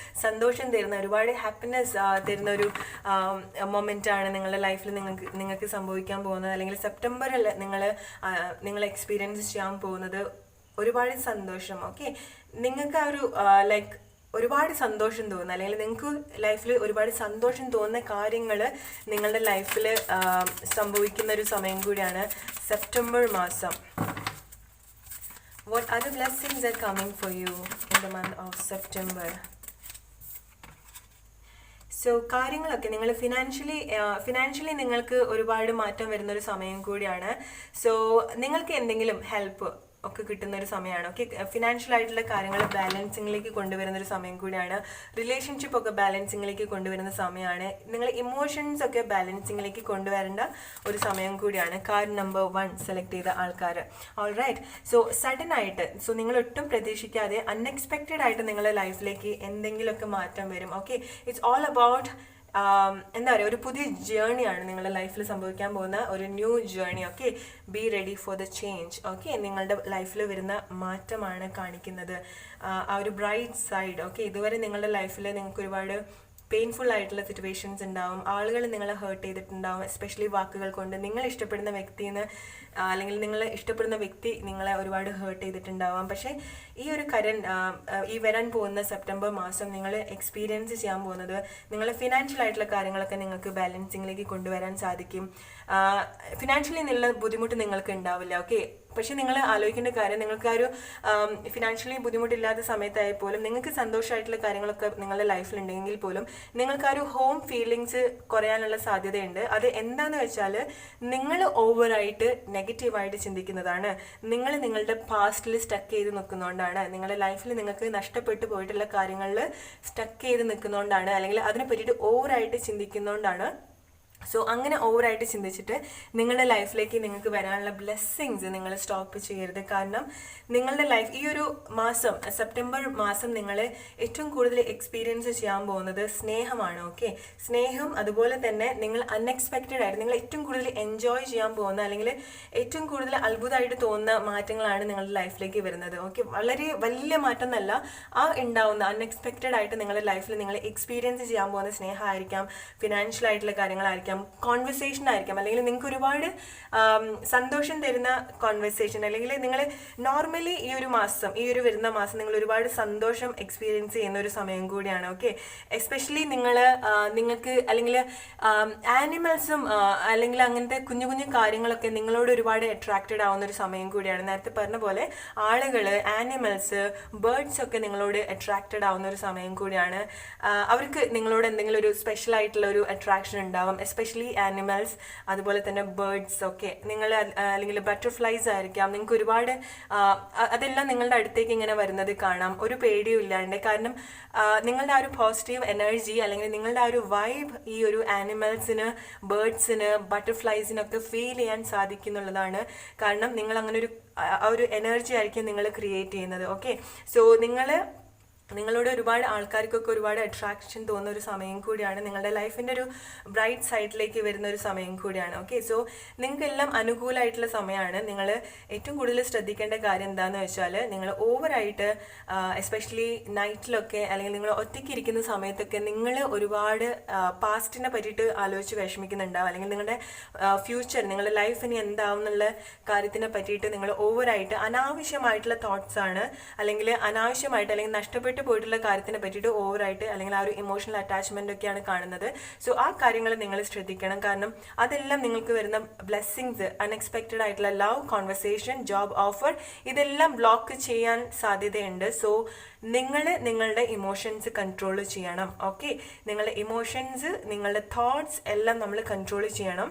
സന്തോഷം തരുന്ന, ഒരുപാട് ഹാപ്പിനെസ് തരുന്ന ഒരു മൊമെൻ്റ് ആണ് നിങ്ങളുടെ ലൈഫിൽ നിങ്ങൾക്ക് സംഭവിക്കാൻ പോകുന്നത്. അല്ലെങ്കിൽ സെപ്റ്റംബറിൽ നിങ്ങൾ എക്സ്പീരിയൻസ് ചെയ്യാൻ പോകുന്നത് ഒരുപാട് സന്തോഷം. ഓക്കെ, നിങ്ങൾക്ക് ആ ഒരു ലൈക്ക് ഒരുപാട് സന്തോഷം തോന്നുന്ന, അല്ലെങ്കിൽ നിങ്ങൾക്ക് ലൈഫിൽ ഒരുപാട് സന്തോഷം തോന്നുന്ന കാര്യങ്ങൾ നിങ്ങളുടെ ലൈഫിൽ സംഭവിക്കുന്ന ഒരു സമയം കൂടിയാണ് സെപ്റ്റംബർ മാസം. What other blessings are coming for you in the month of September? So കാര്യങ്ങളൊക്കെ നിങ്ങൾ ഫിനാൻഷ്യലി നിങ്ങൾക്ക് ഒരുപാട് മാറ്റം വരുന്നൊരു സമയം കൂടിയാണ്. സോ നിങ്ങൾക്ക് എന്തെങ്കിലും ഹെൽപ്പ് ഒക്കെ കിട്ടുന്ന ഒരു സമയമാണ്. ഓക്കെ, ഫിനാൻഷ്യൽ ആയിട്ടുള്ള കാര്യങ്ങൾ ബാലൻസിങ്ങിലേക്ക് കൊണ്ടുവരുന്ന ഒരു സമയം കൂടിയാണ്. റിലേഷൻഷിപ്പ് ഒക്കെ ബാലൻസിങ്ങിലേക്ക് കൊണ്ടുവരുന്ന സമയമാണ്. നിങ്ങൾ ഇമോഷൻസ് ഒക്കെ ബാലൻസിങ്ങിലേക്ക് കൊണ്ടുവരേണ്ട ഒരു സമയം കൂടിയാണ്. കാർഡ് നമ്പർ 1 സെലക്ട് ചെയ്ത ആൾക്കാർ. ഓൾറൈറ്റ്, സോ സഡൻ ആയിട്ട്, സോ നിങ്ങൾ ഒട്ടും പ്രതീക്ഷിക്കാതെ അൺഎക്സ്പെക്റ്റഡ് ആയിട്ട് നിങ്ങളുടെ ലൈഫിലേക്ക് എന്തെങ്കിലുമൊക്കെ മാറ്റം വരും. ഓക്കെ, ഇറ്റ്സ് ഓൾ അബൌട്ട് എന്താ പറയുക, ഒരു പുതിയ ജേണിയാണ് നിങ്ങളുടെ ലൈഫിൽ സംഭവിക്കാൻ പോകുന്ന ഒരു new journey. Okay, B ready for the change. Okay, നിങ്ങളുടെ ലൈഫിൽ വരുന്ന മാറ്റമാണ് കാണിക്കുന്നത് ആ ഒരു ബ്രൈറ്റ് സൈഡ്. ഓക്കെ, ഇതുവരെ നിങ്ങളുടെ ലൈഫിൽ നിങ്ങൾക്ക് ഒരുപാട് പെയിൻഫുൾ ആയിട്ടുള്ള സിറ്റുവേഷൻസ് ഉണ്ടാവും, ആളുകൾ നിങ്ങളെ ഹേർട്ട് ചെയ്തിട്ടുണ്ടാവും, എസ്പെഷ്യലി വാക്കുകൾ കൊണ്ട്. നിങ്ങൾ ഇഷ്ടപ്പെടുന്ന വ്യക്തിന്ന് അല്ലെങ്കിൽ നിങ്ങൾ ഇഷ്ടപ്പെടുന്ന വ്യക്തി നിങ്ങളെ ഒരുപാട് ഹേർട്ട് ചെയ്തിട്ടുണ്ടാവാം. പക്ഷേ ഈ ഒരു ഈ വരാൻ പോകുന്ന സെപ്റ്റംബർ മാസം നിങ്ങൾ എക്സ്പീരിയൻസ് ചെയ്യാൻ പോകുന്നത് നിങ്ങൾ ഫിനാൻഷ്യൽ ആയിട്ടുള്ള കാര്യങ്ങളൊക്കെ നിങ്ങൾക്ക് ബാലൻസിങ്ങിലേക്ക് കൊണ്ടുവരാൻ സാധിക്കും. ഫിനാൻഷ്യലി നല്ല ബുദ്ധിമുട്ട് നിങ്ങൾക്ക് ഉണ്ടാവില്ല. ഓക്കെ, പക്ഷെ നിങ്ങൾ ആലോചിക്കേണ്ട കാര്യം, നിങ്ങൾക്ക് ആ ഒരു ഫിനാൻഷ്യലി ബുദ്ധിമുട്ടില്ലാത്ത സമയത്തായാൽ പോലും നിങ്ങൾക്ക് സന്തോഷമായിട്ടുള്ള കാര്യങ്ങളൊക്കെ നിങ്ങളുടെ ലൈഫിലുണ്ടെങ്കിൽ പോലും നിങ്ങൾക്ക് ആ ഒരു ഹോം ഫീലിങ്സ് കുറയാനുള്ള സാധ്യതയുണ്ട്. അത് എന്താണെന്ന് വെച്ചാൽ നിങ്ങൾ ഓവറായിട്ട് നെഗറ്റീവായിട്ട് ചിന്തിക്കുന്നതാണ്. നിങ്ങൾ നിങ്ങളുടെ പാസ്റ്റിൽ സ്റ്റക്ക് ചെയ്ത് നിൽക്കുന്നതുകൊണ്ടാണ്, നിങ്ങളുടെ ലൈഫിൽ നിങ്ങൾക്ക് നഷ്ടപ്പെട്ടു പോയിട്ടുള്ള കാര്യങ്ങളിൽ സ്റ്റക്ക് ചെയ്ത് നിൽക്കുന്നതുകൊണ്ടാണ്, അല്ലെങ്കിൽ അതിനെ പറ്റിയിട്ട് ഓവറായിട്ട് ചിന്തിക്കുന്നതുകൊണ്ടാണ്. സോ അങ്ങനെ ഓവറായിട്ട് ചിന്തിച്ചിട്ട് നിങ്ങളുടെ ലൈഫിലേക്ക് നിങ്ങൾക്ക് വരാനുള്ള ബ്ലെസ്സിങ്സ് നിങ്ങൾ സ്റ്റോപ്പ് ചെയ്യരുത്. കാരണം നിങ്ങളുടെ ലൈഫ് ഈ ഒരു മാസം സെപ്റ്റംബർ മാസം നിങ്ങൾ ഏറ്റവും കൂടുതൽ എക്സ്പീരിയൻസ് ചെയ്യാൻ പോകുന്നത് സ്നേഹമാണ്. ഓക്കെ, സ്നേഹം, അതുപോലെ തന്നെ നിങ്ങൾ അൺഎക്സ്പെക്റ്റഡ് ആയിട്ട് നിങ്ങൾ ഏറ്റവും കൂടുതൽ എൻജോയ് ചെയ്യാൻ പോകുന്ന, അല്ലെങ്കിൽ ഏറ്റവും കൂടുതൽ അത്ഭുതമായിട്ട് തോന്നുന്ന മാറ്റങ്ങളാണ് നിങ്ങളുടെ ലൈഫിലേക്ക് വരുന്നത്. ഓക്കെ, വളരെ വലിയ മാറ്റം എന്നല്ല, ആ ഉണ്ടാവുന്ന അൺഎക്സ്പെക്റ്റഡ് ആയിട്ട് നിങ്ങളുടെ ലൈഫിൽ നിങ്ങൾ എക്സ്പീരിയൻസ് ചെയ്യാൻ പോകുന്ന സ്നേഹമായിരിക്കാം, ഫിനാൻഷ്യൽ ആയിട്ടുള്ള കാര്യങ്ങളായിരിക്കാം, കോൺവെർസേഷൻ ആയിരിക്കാം, അല്ലെങ്കിൽ നിങ്ങൾക്ക് ഒരുപാട് സന്തോഷം തരുന്ന കോൺവെർസേഷൻ, അല്ലെങ്കിൽ നിങ്ങൾ നോർമലി ഈ ഒരു വരുന്ന മാസം നിങ്ങൾ ഒരുപാട് സന്തോഷം എക്സ്പീരിയൻസ് ചെയ്യുന്ന ഒരു സമയം കൂടിയാണ്. ഓക്കെ, എസ്പെഷ്യലി നിങ്ങൾക്ക് അല്ലെങ്കിൽ ആനിമൽസും അല്ലെങ്കിൽ അങ്ങനത്തെ കുഞ്ഞു കുഞ്ഞു കാര്യങ്ങളൊക്കെ നിങ്ങളോട് ഒരുപാട് അട്രാക്റ്റഡ് ആവുന്ന ഒരു സമയം കൂടിയാണ്. നേരത്തെ പറഞ്ഞ പോലെ ആളുകൾ, ആനിമൽസ്, ബേർഡ്സ് ഒക്കെ നിങ്ങളോട് അട്രാക്റ്റഡ് ആവുന്ന ഒരു സമയം കൂടിയാണ്. അവർക്ക് നിങ്ങളോട് എന്തെങ്കിലും ഒരു സ്പെഷ്യൽ ആയിട്ടുള്ള ഒരു അട്രാക്ഷൻ ഉണ്ടാവും, എസ്പെഷ്യലി ആനിമൽസ്, അതുപോലെ തന്നെ ബേർഡ്സ് ഒക്കെ. നിങ്ങൾ അല്ലെങ്കിൽ ബട്ടർഫ്ലൈസ് ആയിരിക്കാം, നിങ്ങൾക്ക് ഒരുപാട് അതെല്ലാം നിങ്ങളുടെ അടുത്തേക്ക് ഇങ്ങനെ വരുന്നത് കാണാം, ഒരു പേടിയും ഇല്ലാണ്ട്. കാരണം നിങ്ങളുടെ ആ ഒരു പോസിറ്റീവ് എനർജി അല്ലെങ്കിൽ നിങ്ങളുടെ ആ ഒരു വൈബ് ഈ ഒരു ആനിമൽസിന്, ബേർഡ്സിന്, ബട്ടർഫ്ലൈസിനൊക്കെ ഫീൽ ചെയ്യാൻ സാധിക്കുന്നുള്ളതാണ്. കാരണം നിങ്ങൾ അങ്ങനെ ഒരു എനർജി ആയിരിക്കും നിങ്ങൾ ക്രിയേറ്റ് ചെയ്യുന്നത്. ഓക്കെ, സോ നിങ്ങളോട് ഒരുപാട് ആൾക്കാർക്കൊക്കെ ഒരുപാട് അട്രാക്ഷൻ തോന്നുന്ന ഒരു സമയം കൂടിയാണ്, നിങ്ങളുടെ ലൈഫിൻ്റെ ഒരു ബ്രൈറ്റ് സൈഡിലേക്ക് വരുന്ന ഒരു സമയം കൂടിയാണ്. ഓക്കെ, സോ നിങ്ങൾക്കെല്ലാം അനുകൂലമായിട്ടുള്ള സമയമാണ്. നിങ്ങൾ ഏറ്റവും കൂടുതൽ ശ്രദ്ധിക്കേണ്ട കാര്യം എന്താണെന്ന് വെച്ചാൽ, നിങ്ങൾ ഓവറായിട്ട് എസ്പെഷ്യലി നൈറ്റിലൊക്കെ അല്ലെങ്കിൽ നിങ്ങൾ ഒറ്റയ്ക്ക് ഇരിക്കുന്ന സമയത്തൊക്കെ നിങ്ങൾ ഒരുപാട് പാസ്റ്റിനെ പറ്റിയിട്ട് ആലോചിച്ച് വിഷമിക്കുന്നുണ്ടാവും, അല്ലെങ്കിൽ നിങ്ങളുടെ ഫ്യൂച്ചർ, നിങ്ങളുടെ ലൈഫ് ഇനി എന്താവും എന്നുള്ള കാര്യത്തിനെ പറ്റിയിട്ട് നിങ്ങൾ ഓവറായിട്ട് അനാവശ്യമായിട്ടുള്ള തോട്ട്സ് ആണ്, അല്ലെങ്കിൽ അനാവശ്യമായിട്ട് അല്ലെങ്കിൽ നഷ്ടപ്പെട്ട് പോയിട്ടുള്ള കാര്യത്തിനെ പറ്റിയിട്ട് ഓവറായിട്ട് അല്ലെങ്കിൽ ആ ഒരു ഇമോഷണൽ അറ്റാച്ച്മെന്റ് ഒക്കെയാണ് കാണുന്നത്. സോ ആ കാര്യങ്ങൾ നിങ്ങൾ ശ്രദ്ധിക്കണം. കാരണം അതെല്ലാം നിങ്ങൾക്ക് വരുന്ന ബ്ലെസ്സിങ്സ്, അൺഎക്സ്പെക്റ്റഡ് ആയിട്ടുള്ള ലവ്, കോൺവെർസേഷൻ, ജോബ് ഓഫർ, ഇതെല്ലാം ബ്ലോക്ക് ചെയ്യാൻ സാധ്യതയുണ്ട്. സോ നിങ്ങളുടെ ഇമോഷൻസ് കൺട്രോൾ ചെയ്യണം. ഓക്കെ, നിങ്ങളുടെ ഇമോഷൻസ്, നിങ്ങളുടെ തോട്ട്സ് എല്ലാം നമ്മൾ കൺട്രോൾ ചെയ്യണം.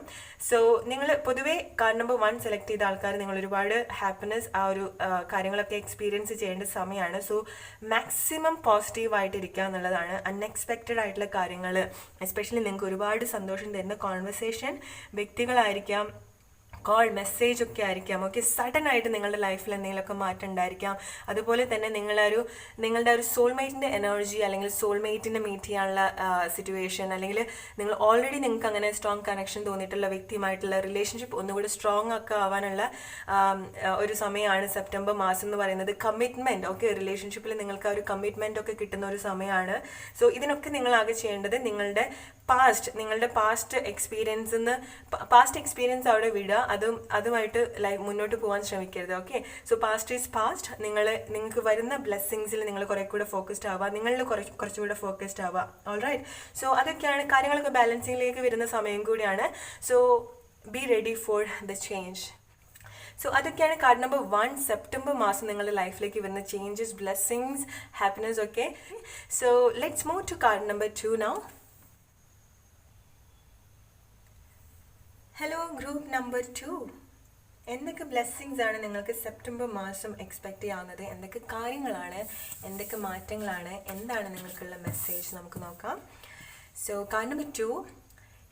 സോ നിങ്ങൾ പൊതുവേ കാർഡ് നമ്പർ 1 സെലക്ട് ചെയ്ത ആൾക്കാർ നിങ്ങൾ ഒരുപാട് ഹാപ്പിനെസ്, ആ ഒരു കാര്യങ്ങളൊക്കെ എക്സ്പീരിയൻസ് ചെയ്യേണ്ട സമയമാണ്. സോ മാക്സിമം പോസിറ്റീവായിട്ട് ഇരിക്കുക എന്നുള്ളതാണ്. അൺഎക്സ്പെക്റ്റഡ് ആയിട്ടുള്ള കാര്യങ്ങൾ, എസ്പെഷ്യലി നിങ്ങൾക്ക് ഒരുപാട് സന്തോഷം തരുന്ന കോൺവെർസേഷൻ, വ്യക്തികളായിരിക്കാം, കോൾ മെസ്സേജ് ഒക്കെ ആയിരിക്കാം. ഓക്കെ, സഡൻ ആയിട്ട് നിങ്ങളുടെ ലൈഫിൽ എന്തെങ്കിലുമൊക്കെ മാറ്റം ഉണ്ടായിരിക്കാം. അതുപോലെ തന്നെ നിങ്ങളുടെ ഒരു സോൾമേറ്റിൻ്റെ എനർജി അല്ലെങ്കിൽ സോൾമേറ്റിനെ മീറ്റ് ചെയ്യാനുള്ള സിറ്റുവേഷൻ, അല്ലെങ്കിൽ നിങ്ങൾ ഓൾറെഡി നിങ്ങൾക്ക് അങ്ങനെ സ്ട്രോങ് കണക്ഷൻ തോന്നിയിട്ടുള്ള വ്യക്തിയുമായിട്ടുള്ള റിലേഷൻഷിപ്പ് ഒന്നുകൂടി സ്ട്രോങ് ഒക്കെ ആവാനുള്ള ഒരു സമയമാണ് സെപ്റ്റംബർ മാസം എന്ന് പറയുന്നത്. കമ്മിറ്റ്മെൻറ്റ്, ഓക്കെ, റിലേഷൻഷിപ്പിൽ നിങ്ങൾക്ക് ആ ഒരു കമ്മിറ്റ്മെൻ്റ് ഒക്കെ കിട്ടുന്ന ഒരു സമയമാണ്. സോ ഇതിനൊക്കെ നിങ്ങളാകെ ചെയ്യേണ്ടത് നിങ്ങളുടെ പാസ്റ്റ് എക്സ്പീരിയൻസ് അവിടെ വിടുക. അതുമായിട്ട് മുന്നോട്ട് പോകാൻ ശ്രമിക്കരുത്. Okay, so past is past. നിങ്ങൾക്ക് വരുന്ന ബ്ലെസ്സിങ്സിൽ നിങ്ങൾ കുറെ കൂടെ ഫോക്കസ്ഡ് ആവുക, നിങ്ങളിൽ കുറച്ചുകൂടെ ഫോക്കസ്ഡ് ആവുക. ഓൾറൈറ്റ്, സോ അതൊക്കെയാണ് കാര്യങ്ങളൊക്കെ ബാലൻസിങ്ങിലേക്ക് വരുന്ന സമയം കൂടിയാണ്. So be ready for the change. So അതൊക്കെയാണ് കാർഡ് നമ്പർ 1, സെപ്റ്റംബർ മാസം നിങ്ങളുടെ ലൈഫിലേക്ക് വരുന്ന changes, blessings, happiness. Okay, so let's move to card number 2 now. Hello group number 2, എന്തൊക്കെ ബ്ലെസ്സിങ്സ് ആണ് നിങ്ങൾക്ക് സെപ്റ്റംബർ മാസം എക്സ്പെക്റ്റ് ചെയ്യാവുന്നത്? എന്തൊക്കെ കാര്യങ്ങളാണ്, എന്തൊക്കെ മാറ്റങ്ങളാണ്, എന്താണ് നിങ്ങൾക്കുള്ള മെസ്സേജ്? നമുക്ക് നോക്കാം. So card number 2,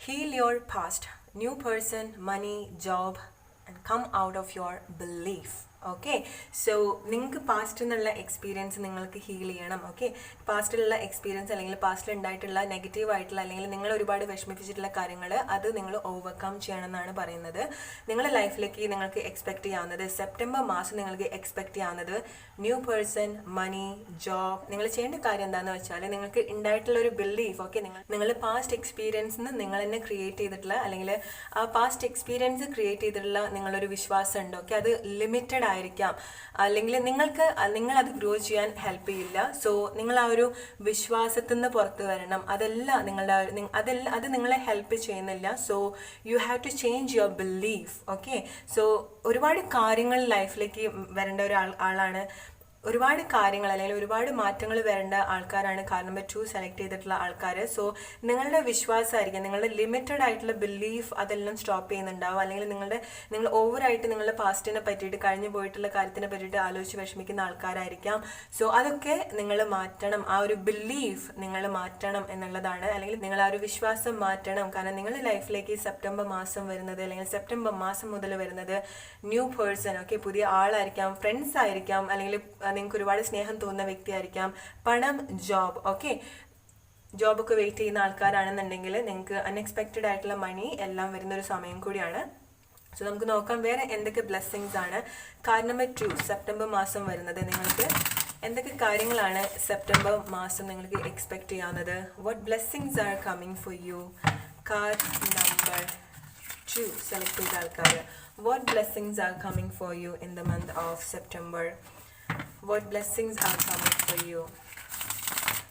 heal your past, new person, money, job and come out of your belief. Okay, so നിങ്ങൾക്ക് പാസ്റ്റ് എന്നുള്ള എക്സ്പീരിയൻസ് നിങ്ങൾക്ക് ഹീൽ ചെയ്യണം. ഓക്കെ, പാസ്റ്റിലുള്ള എക്സ്പീരിയൻസ് അല്ലെങ്കിൽ പാസ്റ്റിൽ ഉണ്ടായിട്ടുള്ള നെഗറ്റീവ് ആയിട്ടുള്ള അല്ലെങ്കിൽ നിങ്ങൾ ഒരുപാട് വിഷമിപ്പിച്ചിട്ടുള്ള കാര്യങ്ങൾ അത് നിങ്ങൾ ഓവർകം ചെയ്യണം എന്നാണ് പറയുന്നത്. നിങ്ങളുടെ ലൈഫിലേക്ക് നിങ്ങൾക്ക് എക്സ്പെക്ട് ചെയ്യാവുന്നത് സെപ്റ്റംബർ മാസം നിങ്ങൾക്ക് expect ചെയ്യാവുന്നത് new person, money, job. നിങ്ങൾ ചെയ്യേണ്ട കാര്യം എന്താണെന്ന് വെച്ചാൽ നിങ്ങൾക്ക് ഉണ്ടായിട്ടുള്ള ഒരു ബിലീഫ്, ഓക്കെ, നിങ്ങൾ പാസ്റ്റ് എക്സ്പീരിയൻസിന് നിങ്ങൾ തന്നെ ക്രിയേറ്റ് ചെയ്തിട്ടുള്ള അല്ലെങ്കിൽ ആ പാസ്റ്റ് എക്സ്പീരിയൻസ് ക്രിയേറ്റ് ചെയ്തിട്ടുള്ള നിങ്ങളൊരു വിശ്വാസം ഉണ്ട്. ഓക്കെ, അത് ലിമിറ്റഡ് ആയിരിക്കാം, അല്ലെങ്കിൽ നിങ്ങൾ അത് ഗ്രോ ചെയ്യാൻ ഹെൽപ്പ് ചെയ്യില്ല. സോ നിങ്ങൾ ആ ഒരു വിശ്വാസത്തിൽ നിന്ന് പുറത്ത് വരണം. അത് നിങ്ങളെ ഹെൽപ്പ് ചെയ്യുന്നില്ല. So you have to change your belief. Okay, so ഒരുപാട് കാര്യങ്ങൾ ലൈഫിലേക്ക് വരേണ്ട ആളാണ്. ഒരുപാട് കാര്യങ്ങൾ അല്ലെങ്കിൽ ഒരുപാട് മാറ്റങ്ങൾ വരേണ്ട ആൾക്കാരാണ് കാർഡ് നമ്പർ 2 സെലക്ട് ചെയ്തിട്ടുള്ള ആൾക്കാർ. സോ നിങ്ങളുടെ വിശ്വാസമായിരിക്കും, നിങ്ങളുടെ ലിമിറ്റഡ് ആയിട്ടുള്ള ബിലീഫ് അതെല്ലാം സ്റ്റോപ്പ് ചെയ്യുന്നുണ്ടാവും. അല്ലെങ്കിൽ നിങ്ങൾ ഓവറായിട്ട് നിങ്ങളുടെ പാസ്റ്റിനെ പറ്റിയിട്ട്, കഴിഞ്ഞു പോയിട്ടുള്ള കാര്യത്തിനെ പറ്റിയിട്ട് ആലോചിച്ച് വിഷമിക്കുന്ന ആൾക്കാരായിരിക്കാം. സോ അതൊക്കെ നിങ്ങൾ മാറ്റണം. ആ ഒരു ബിലീഫ് നിങ്ങൾ മാറ്റണം എന്നുള്ളതാണ്. അല്ലെങ്കിൽ നിങ്ങൾ ആ ഒരു വിശ്വാസം മാറ്റണം. കാരണം നിങ്ങളുടെ ലൈഫിലേക്ക് സെപ്റ്റംബർ മാസം വരുന്നത് അല്ലെങ്കിൽ സെപ്റ്റംബർ മാസം മുതൽ വരുന്നത് ന്യൂ പേഴ്സൺ, ഓക്കെ, പുതിയ ആളായിരിക്കാം, ഫ്രണ്ട്സ് ആയിരിക്കാം, അല്ലെങ്കിൽ നിങ്ങൾക്ക് ഒരുപാട് സ്നേഹം തോന്നുന്ന വ്യക്തിയായിരിക്കാം, പണം, ജോബ്. ഓക്കെ, ജോബൊക്കെ വെയിറ്റ് ചെയ്യുന്ന ആൾക്കാരാണെന്നുണ്ടെങ്കിൽ നിങ്ങൾക്ക് അൺഎക്സ്പെക്റ്റഡ് ആയിട്ടുള്ള മണി എല്ലാം വരുന്നൊരു സമയം കൂടിയാണ്. സോ നമുക്ക് നോക്കാം വേറെ എന്തൊക്കെ ബ്ലെസ്സിങ്സ് ആണ് കാർഡ് നമ്പർ 2 സെപ്റ്റംബർ മാസം വരുന്നത്. നിങ്ങൾക്ക് എന്തൊക്കെ കാര്യങ്ങളാണ് സെപ്റ്റംബർ മാസം നിങ്ങൾക്ക് എക്സ്പെക്റ്റ് ചെയ്യാവുന്നത്? What blessings are coming for you? Card number 2 select ചെയ്ത ആൾക്കാർ, what blessings are coming for you in the month of September? What blessings are coming for you?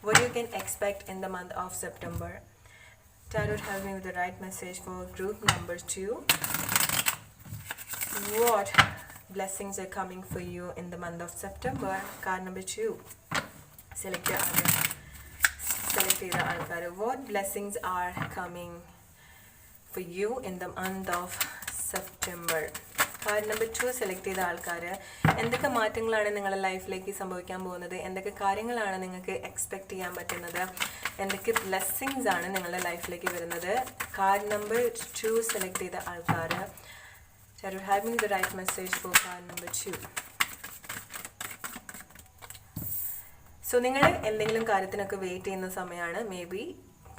What you can expect in the month of September? Tarot, help me with the right message for group number 2. What blessings are coming for you in the month of September? Card number 2. Select the answer. What blessings are coming for you in the month of September? Card number 2 select ചെയ്ത ആൾക്കാർ, എന്തൊക്കെ മാറ്റങ്ങളാണ് നിങ്ങളുടെ ലൈഫിലേക്ക് സംഭവിക്കാൻ പോകുന്നത്? എന്തൊക്കെ കാര്യങ്ങളാണ് നിങ്ങൾക്ക് എക്സ്പെക്റ്റ് ചെയ്യാൻ പറ്റുന്നത്? എന്തൊക്കെ ബ്ലെസ്സിങ്സ് ആണ് നിങ്ങളുടെ ലൈഫിലേക്ക് വരുന്നത്? കാർഡ് നമ്പർ 2 സെലക്ട് ചെയ്ത ആൾക്കാർ, have the right message for card number 2. So നിങ്ങൾ എന്തെങ്കിലും കാര്യത്തിനൊക്കെ വെയിറ്റ് ചെയ്യുന്ന സമയമാണ്. മേ ബി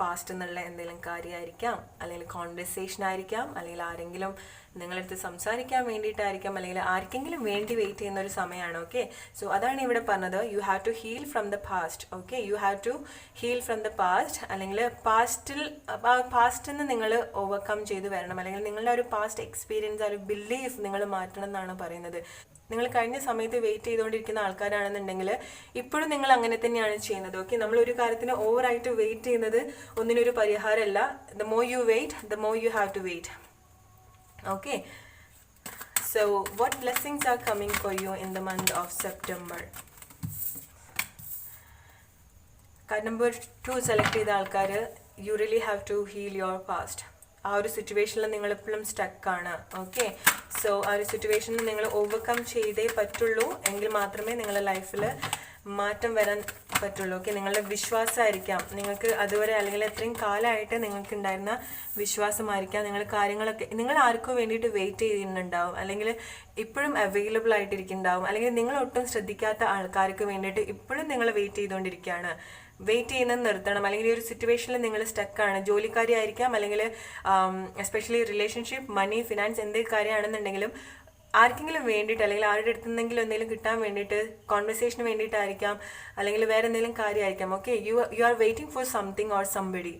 പാസ്റ്റ് എന്നുള്ള എന്തെങ്കിലും കാര്യമായിരിക്കാം, അല്ലെങ്കിൽ കോൺവെർസേഷൻ ആയിരിക്കാം, അല്ലെങ്കിൽ ആരെങ്കിലും നിങ്ങളടുത്ത് സംസാരിക്കാൻ വേണ്ടിയിട്ടായിരിക്കാം, അല്ലെങ്കിൽ ആർക്കെങ്കിലും വേണ്ടി വെയിറ്റ് ചെയ്യുന്ന ഒരു സമയമാണ്. ഓക്കെ, സോ അതാണ് ഇവിടെ പറഞ്ഞത്. You have to heal from the past. Okay, you have to heal from the past. അല്ലെങ്കിൽ പാസ്റ്റിൽ നിന്ന് നിങ്ങൾ ഓവർകം ചെയ്ത് വരണം, അല്ലെങ്കിൽ നിങ്ങളുടെ ഒരു പാസ്റ്റ് എക്സ്പീരിയൻസ്, ആ ഒരു ബിലീഫ് നിങ്ങൾ മാറ്റണം എന്നാണ് പറയുന്നത്. നിങ്ങൾ കഴിഞ്ഞ സമയത്ത് വെയിറ്റ് ചെയ്തുകൊണ്ടിരിക്കുന്ന ആൾക്കാരാണെന്നുണ്ടെങ്കിൽ ഇപ്പോഴും നിങ്ങൾ അങ്ങനെ തന്നെയാണ് ചെയ്യുന്നത്. ഓക്കെ, നമ്മൾ ഒരു കാര്യത്തിന് ഓവറായിട്ട് വെയിറ്റ് ചെയ്യുന്നത് ഒന്നിനൊരു പരിഹാരമല്ല. The more you wait, the more you have to wait. Okay, so what blessings are coming for you in the month of September? Card number 2 select ചെയ്ത ആൾക്കാർ, you really have to heal your past. ആ ഒരു സിറ്റുവേഷനിൽ നിങ്ങൾ എപ്പോഴും സ്റ്റക്കാണ്. Okay, so ആ ഒരു സിറ്റുവേഷനിൽ നിങ്ങൾ ഓവർകം ചെയ്തേ പറ്റുള്ളൂ, എങ്കിൽ മാത്രമേ നിങ്ങളുടെ ലൈഫിൽ മാറ്റം വരാൻ പറ്റുള്ളൂ. ഓക്കെ, നിങ്ങളുടെ വിശ്വാസമായിരിക്കാം നിങ്ങൾക്ക് അതുവരെ അല്ലെങ്കിൽ എത്രയും കാലമായിട്ട് നിങ്ങൾക്ക് ഉണ്ടായിരുന്ന വിശ്വാസമായിരിക്കാം നിങ്ങൾ കാര്യങ്ങളൊക്കെ നിങ്ങൾ ആർക്കും വേണ്ടിയിട്ട് വെയിറ്റ് ചെയ്യുന്നുണ്ടാവും, അല്ലെങ്കിൽ ഇപ്പോഴും അവൈലബിൾ ആയിട്ടിരിക്കുന്നുണ്ടാവും, അല്ലെങ്കിൽ നിങ്ങൾ ഒട്ടും ശ്രദ്ധിക്കാത്ത ആൾക്കാർക്ക് വേണ്ടിയിട്ട് ഇപ്പോഴും നിങ്ങൾ വെയിറ്റ് ചെയ്തുകൊണ്ടിരിക്കുകയാണ്. വെയിറ്റ് ചെയ്യുന്നത് നിർത്തണം. അല്ലെങ്കിൽ ഈ ഒരു സിറ്റുവേഷനിൽ നിങ്ങൾ സ്റ്റക്കാണ്. ജോലിക്കാരി ആയിരിക്കാം, അല്ലെങ്കിൽ എസ്പെഷ്യലി റിലേഷൻഷിപ്പ്, മണി, ഫിനാൻസ് എന്ത് കാര്യമാണെന്നുണ്ടെങ്കിലും ആർക്കെങ്കിലും വേണ്ടിയിട്ട് അല്ലെങ്കിൽ ആരുടെ അടുത്ത് നിന്നെങ്കിലും എന്തെങ്കിലും കിട്ടാൻ വേണ്ടിയിട്ട്, കോൺവെർസേഷന് വേണ്ടിയിട്ടായിരിക്കാം, അല്ലെങ്കിൽ വേറെ എന്തെങ്കിലും കാര്യമായിരിക്കാം. Okay, you are waiting for something or somebody.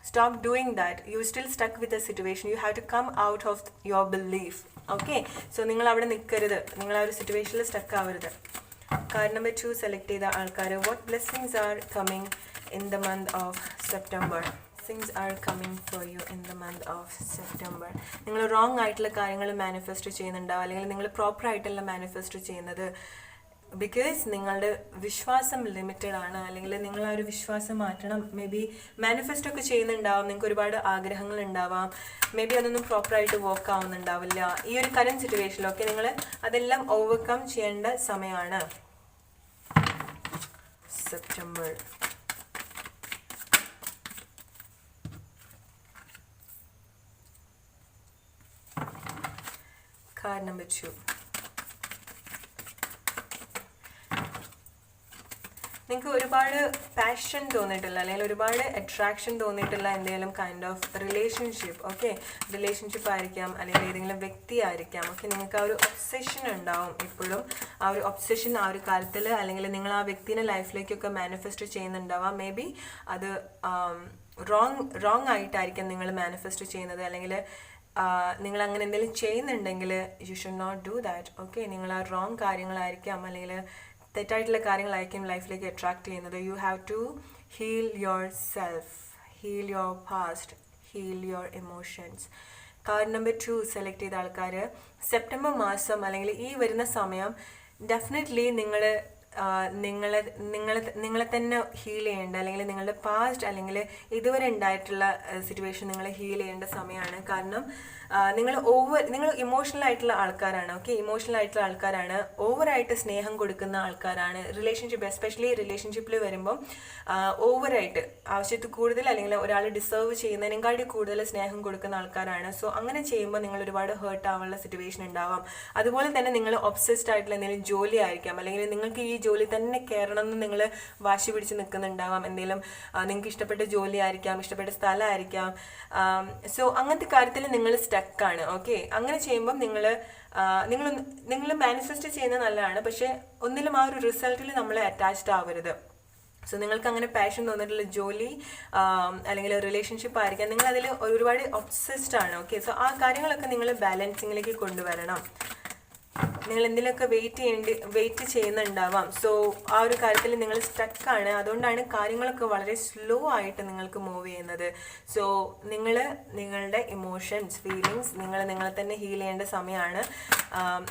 Stop doing that. You still stuck with a situation. You have to come out of your belief. Okay, so നിങ്ങൾ അവിടെ നിൽക്കരുത്, നിങ്ങൾ ആ ഒരു സിറ്റുവേഷനിൽ സ്റ്റക്ക് ആവരുത്. കാർഡ് നമ്പർ 2 സെലക്ട് ചെയ്ത ആൾക്കാർ, what blessings are coming in the month of September? Things are coming for you in the month of September. നിങ്ങൾ റോങ് ആയിട്ടുള്ള കാര്യങ്ങൾ മാനിഫെസ്റ്റ് ചെയ്യുന്നുണ്ടാവും, അല്ലെങ്കിൽ നിങ്ങൾ പ്രോപ്പർ ആയിട്ടല്ല മാനിഫെസ്റ്റ് ചെയ്യുന്നത്. ബിക്കോസ് നിങ്ങളുടെ വിശ്വാസം ലിമിറ്റഡ് ആണ്, അല്ലെങ്കിൽ നിങ്ങൾ ആ ഒരു വിശ്വാസം മാറ്റണം. മേ ബി മാനിഫെസ്റ്റ് ഒക്കെ ചെയ്യുന്നുണ്ടാവും, നിങ്ങൾക്ക് ഒരുപാട് ആഗ്രഹങ്ങൾ ഉണ്ടാവാം, മേ ബി അതൊന്നും പ്രോപ്പറായിട്ട് വർക്ക് ആവുന്നുണ്ടാവില്ല. ഈ ഒരു കറന്റ് സിറ്റുവേഷനിലൊക്കെ നിങ്ങൾ അതെല്ലാം ഓവർകം ചെയ്യേണ്ട സമയമാണ് സെപ്റ്റംബർ. Card number 2. നിങ്ങൾക്ക് ഒരുപാട് പാഷൻ തോന്നിയിട്ടില്ല, അല്ലെങ്കിൽ ഒരുപാട് അട്രാക്ഷൻ തോന്നിയിട്ടില്ല എന്തെങ്കിലും kind of relationship. Okay, relationship ആയിരിക്കാം, അല്ലെങ്കിൽ ഏതെങ്കിലും വ്യക്തി ആയിരിക്കാം. ഓക്കെ, നിങ്ങൾക്ക് ആ ഒരു ഒബ്സെഷൻ ഉണ്ടാവും ഇപ്പോഴും. ആ ഒരു ഒബ്സെഷൻ ആ ഒരു കാര്യത്തിൽ, അല്ലെങ്കിൽ നിങ്ങൾ ആ വ്യക്തിനെ ലൈഫിലേക്കൊക്കെ മാനിഫെസ്റ്റ് ചെയ്യുന്നുണ്ടാവാം. മേ ബി അത് റോങ് ആയിട്ടായിരിക്കാം നിങ്ങൾ മാനിഫെസ്റ്റ് ചെയ്യുന്നത്, അല്ലെങ്കിൽ നിങ്ങൾ അങ്ങനെ എന്തെങ്കിലും ചെയ്യുന്നുണ്ടെങ്കിൽ you should not do that. Okay, നിങ്ങൾ ആ റോങ് കാര്യങ്ങളായിരിക്കാം, അല്ലെങ്കിൽ തെറ്റായിട്ടുള്ള കാര്യങ്ങളായിരിക്കും ലൈഫിലേക്ക് അട്രാക്ട് ചെയ്യുന്നത്. You have to heal your self, heal your past, heal your emotions. Card number 2 select ചെയ്ത ആൾക്കാർ, സെപ്റ്റംബർ മാസം അല്ലെങ്കിൽ ഈ വരുന്ന സമയം ഡെഫിനറ്റ്ലി നിങ്ങളെ തന്നെ ഹീൽ ചെയ്യേണ്ട, അല്ലെങ്കിൽ നിങ്ങളുടെ പാസ്റ്റ് അല്ലെങ്കിൽ ഇതുവരെ ഉണ്ടായിട്ടുള്ള സിറ്റുവേഷൻ നിങ്ങൾ ഹീൽ ചെയ്യേണ്ട സമയമാണ്. കാരണം നിങ്ങൾ ഇമോഷണൽ ആയിട്ടുള്ള ആൾക്കാരാണ്. ഓക്കെ, ഇമോഷണൽ ആയിട്ടുള്ള ആൾക്കാരാണ്, ഓവറായിട്ട് സ്നേഹം കൊടുക്കുന്ന ആൾക്കാരാണ്. റിലേഷൻഷിപ്പ്, എസ്പെഷ്യലി റിലേഷൻഷിപ്പിൽ വരുമ്പം ഓവറായിട്ട് ആവശ്യത്തിൽ കൂടുതൽ, അല്ലെങ്കിൽ ഒരാൾ ഡിസേർവ് ചെയ്യുന്നതിനേക്കാളും കൂടുതൽ സ്നേഹം കൊടുക്കുന്ന ആൾക്കാരാണ്. സോ അങ്ങനെ ചെയ്യുമ്പോൾ നിങ്ങൾ ഒരുപാട് ഹേർട്ട് ആവാനുള്ള സിറ്റുവേഷൻ ഉണ്ടാവാം. അതുപോലെ തന്നെ നിങ്ങൾ ഒബ്സെസ്ഡ് ആയിട്ടുള്ള എന്തെങ്കിലും ജോലി ആയിരിക്കാം, അല്ലെങ്കിൽ നിങ്ങൾക്ക് ഈ ജോലി തന്നെ കയറണം എന്ന് നിങ്ങൾ വാശി പിടിച്ച് നിൽക്കുന്നുണ്ടാവാം. എന്തെങ്കിലും നിങ്ങൾക്ക് ഇഷ്ടപ്പെട്ട ജോലി ആയിരിക്കാം, ഇഷ്ടപ്പെട്ട സ്ഥലമായിരിക്കാം. സോ അങ്ങനത്തെ കാര്യത്തിൽ നിങ്ങൾ സ്റ്റക്കാണ്. ഓക്കെ, അങ്ങനെ ചെയ്യുമ്പം നിങ്ങൾ മാനിഫെസ്റ്റ് ചെയ്യുന്നത് നല്ലതാണ്, പക്ഷെ ഒന്നിലും ആ ഒരു റിസൾട്ടിൽ നമ്മൾ അറ്റാച്ച്ഡ് ആവരുത്. സോ നിങ്ങൾക്ക് അങ്ങനെ പാഷൻ തോന്നിയിട്ടുള്ള ജോലി അല്ലെങ്കിൽ റിലേഷൻഷിപ്പ് ആയിരിക്കാം, നിങ്ങൾ അതിൽ ഒരുപാട് ഒബ്സെസ്ഡ് ആണ്. ഓക്കെ, സോ ആ കാര്യങ്ങളൊക്കെ നിങ്ങൾ ബാലൻസിങ്ങിലേക്ക് കൊണ്ടുവരണം. നിങ്ങൾ എന്തിനൊക്കെ വെയിറ്റ് ചെയ്യുന്നുണ്ടാവാം. സോ ആ ഒരു കാര്യത്തിൽ നിങ്ങൾ സ്റ്റക്കാണ്, അതുകൊണ്ടാണ് കാര്യങ്ങളൊക്കെ വളരെ സ്ലോ ആയിട്ട് നിങ്ങൾക്ക് മൂവ് ചെയ്യുന്നത്. സോ നിങ്ങളുടെ ഇമോഷൻസ്, ഫീലിങ്സ് നിങ്ങളെ തന്നെ ഹീൽ ചെയ്യേണ്ട സമയമാണ്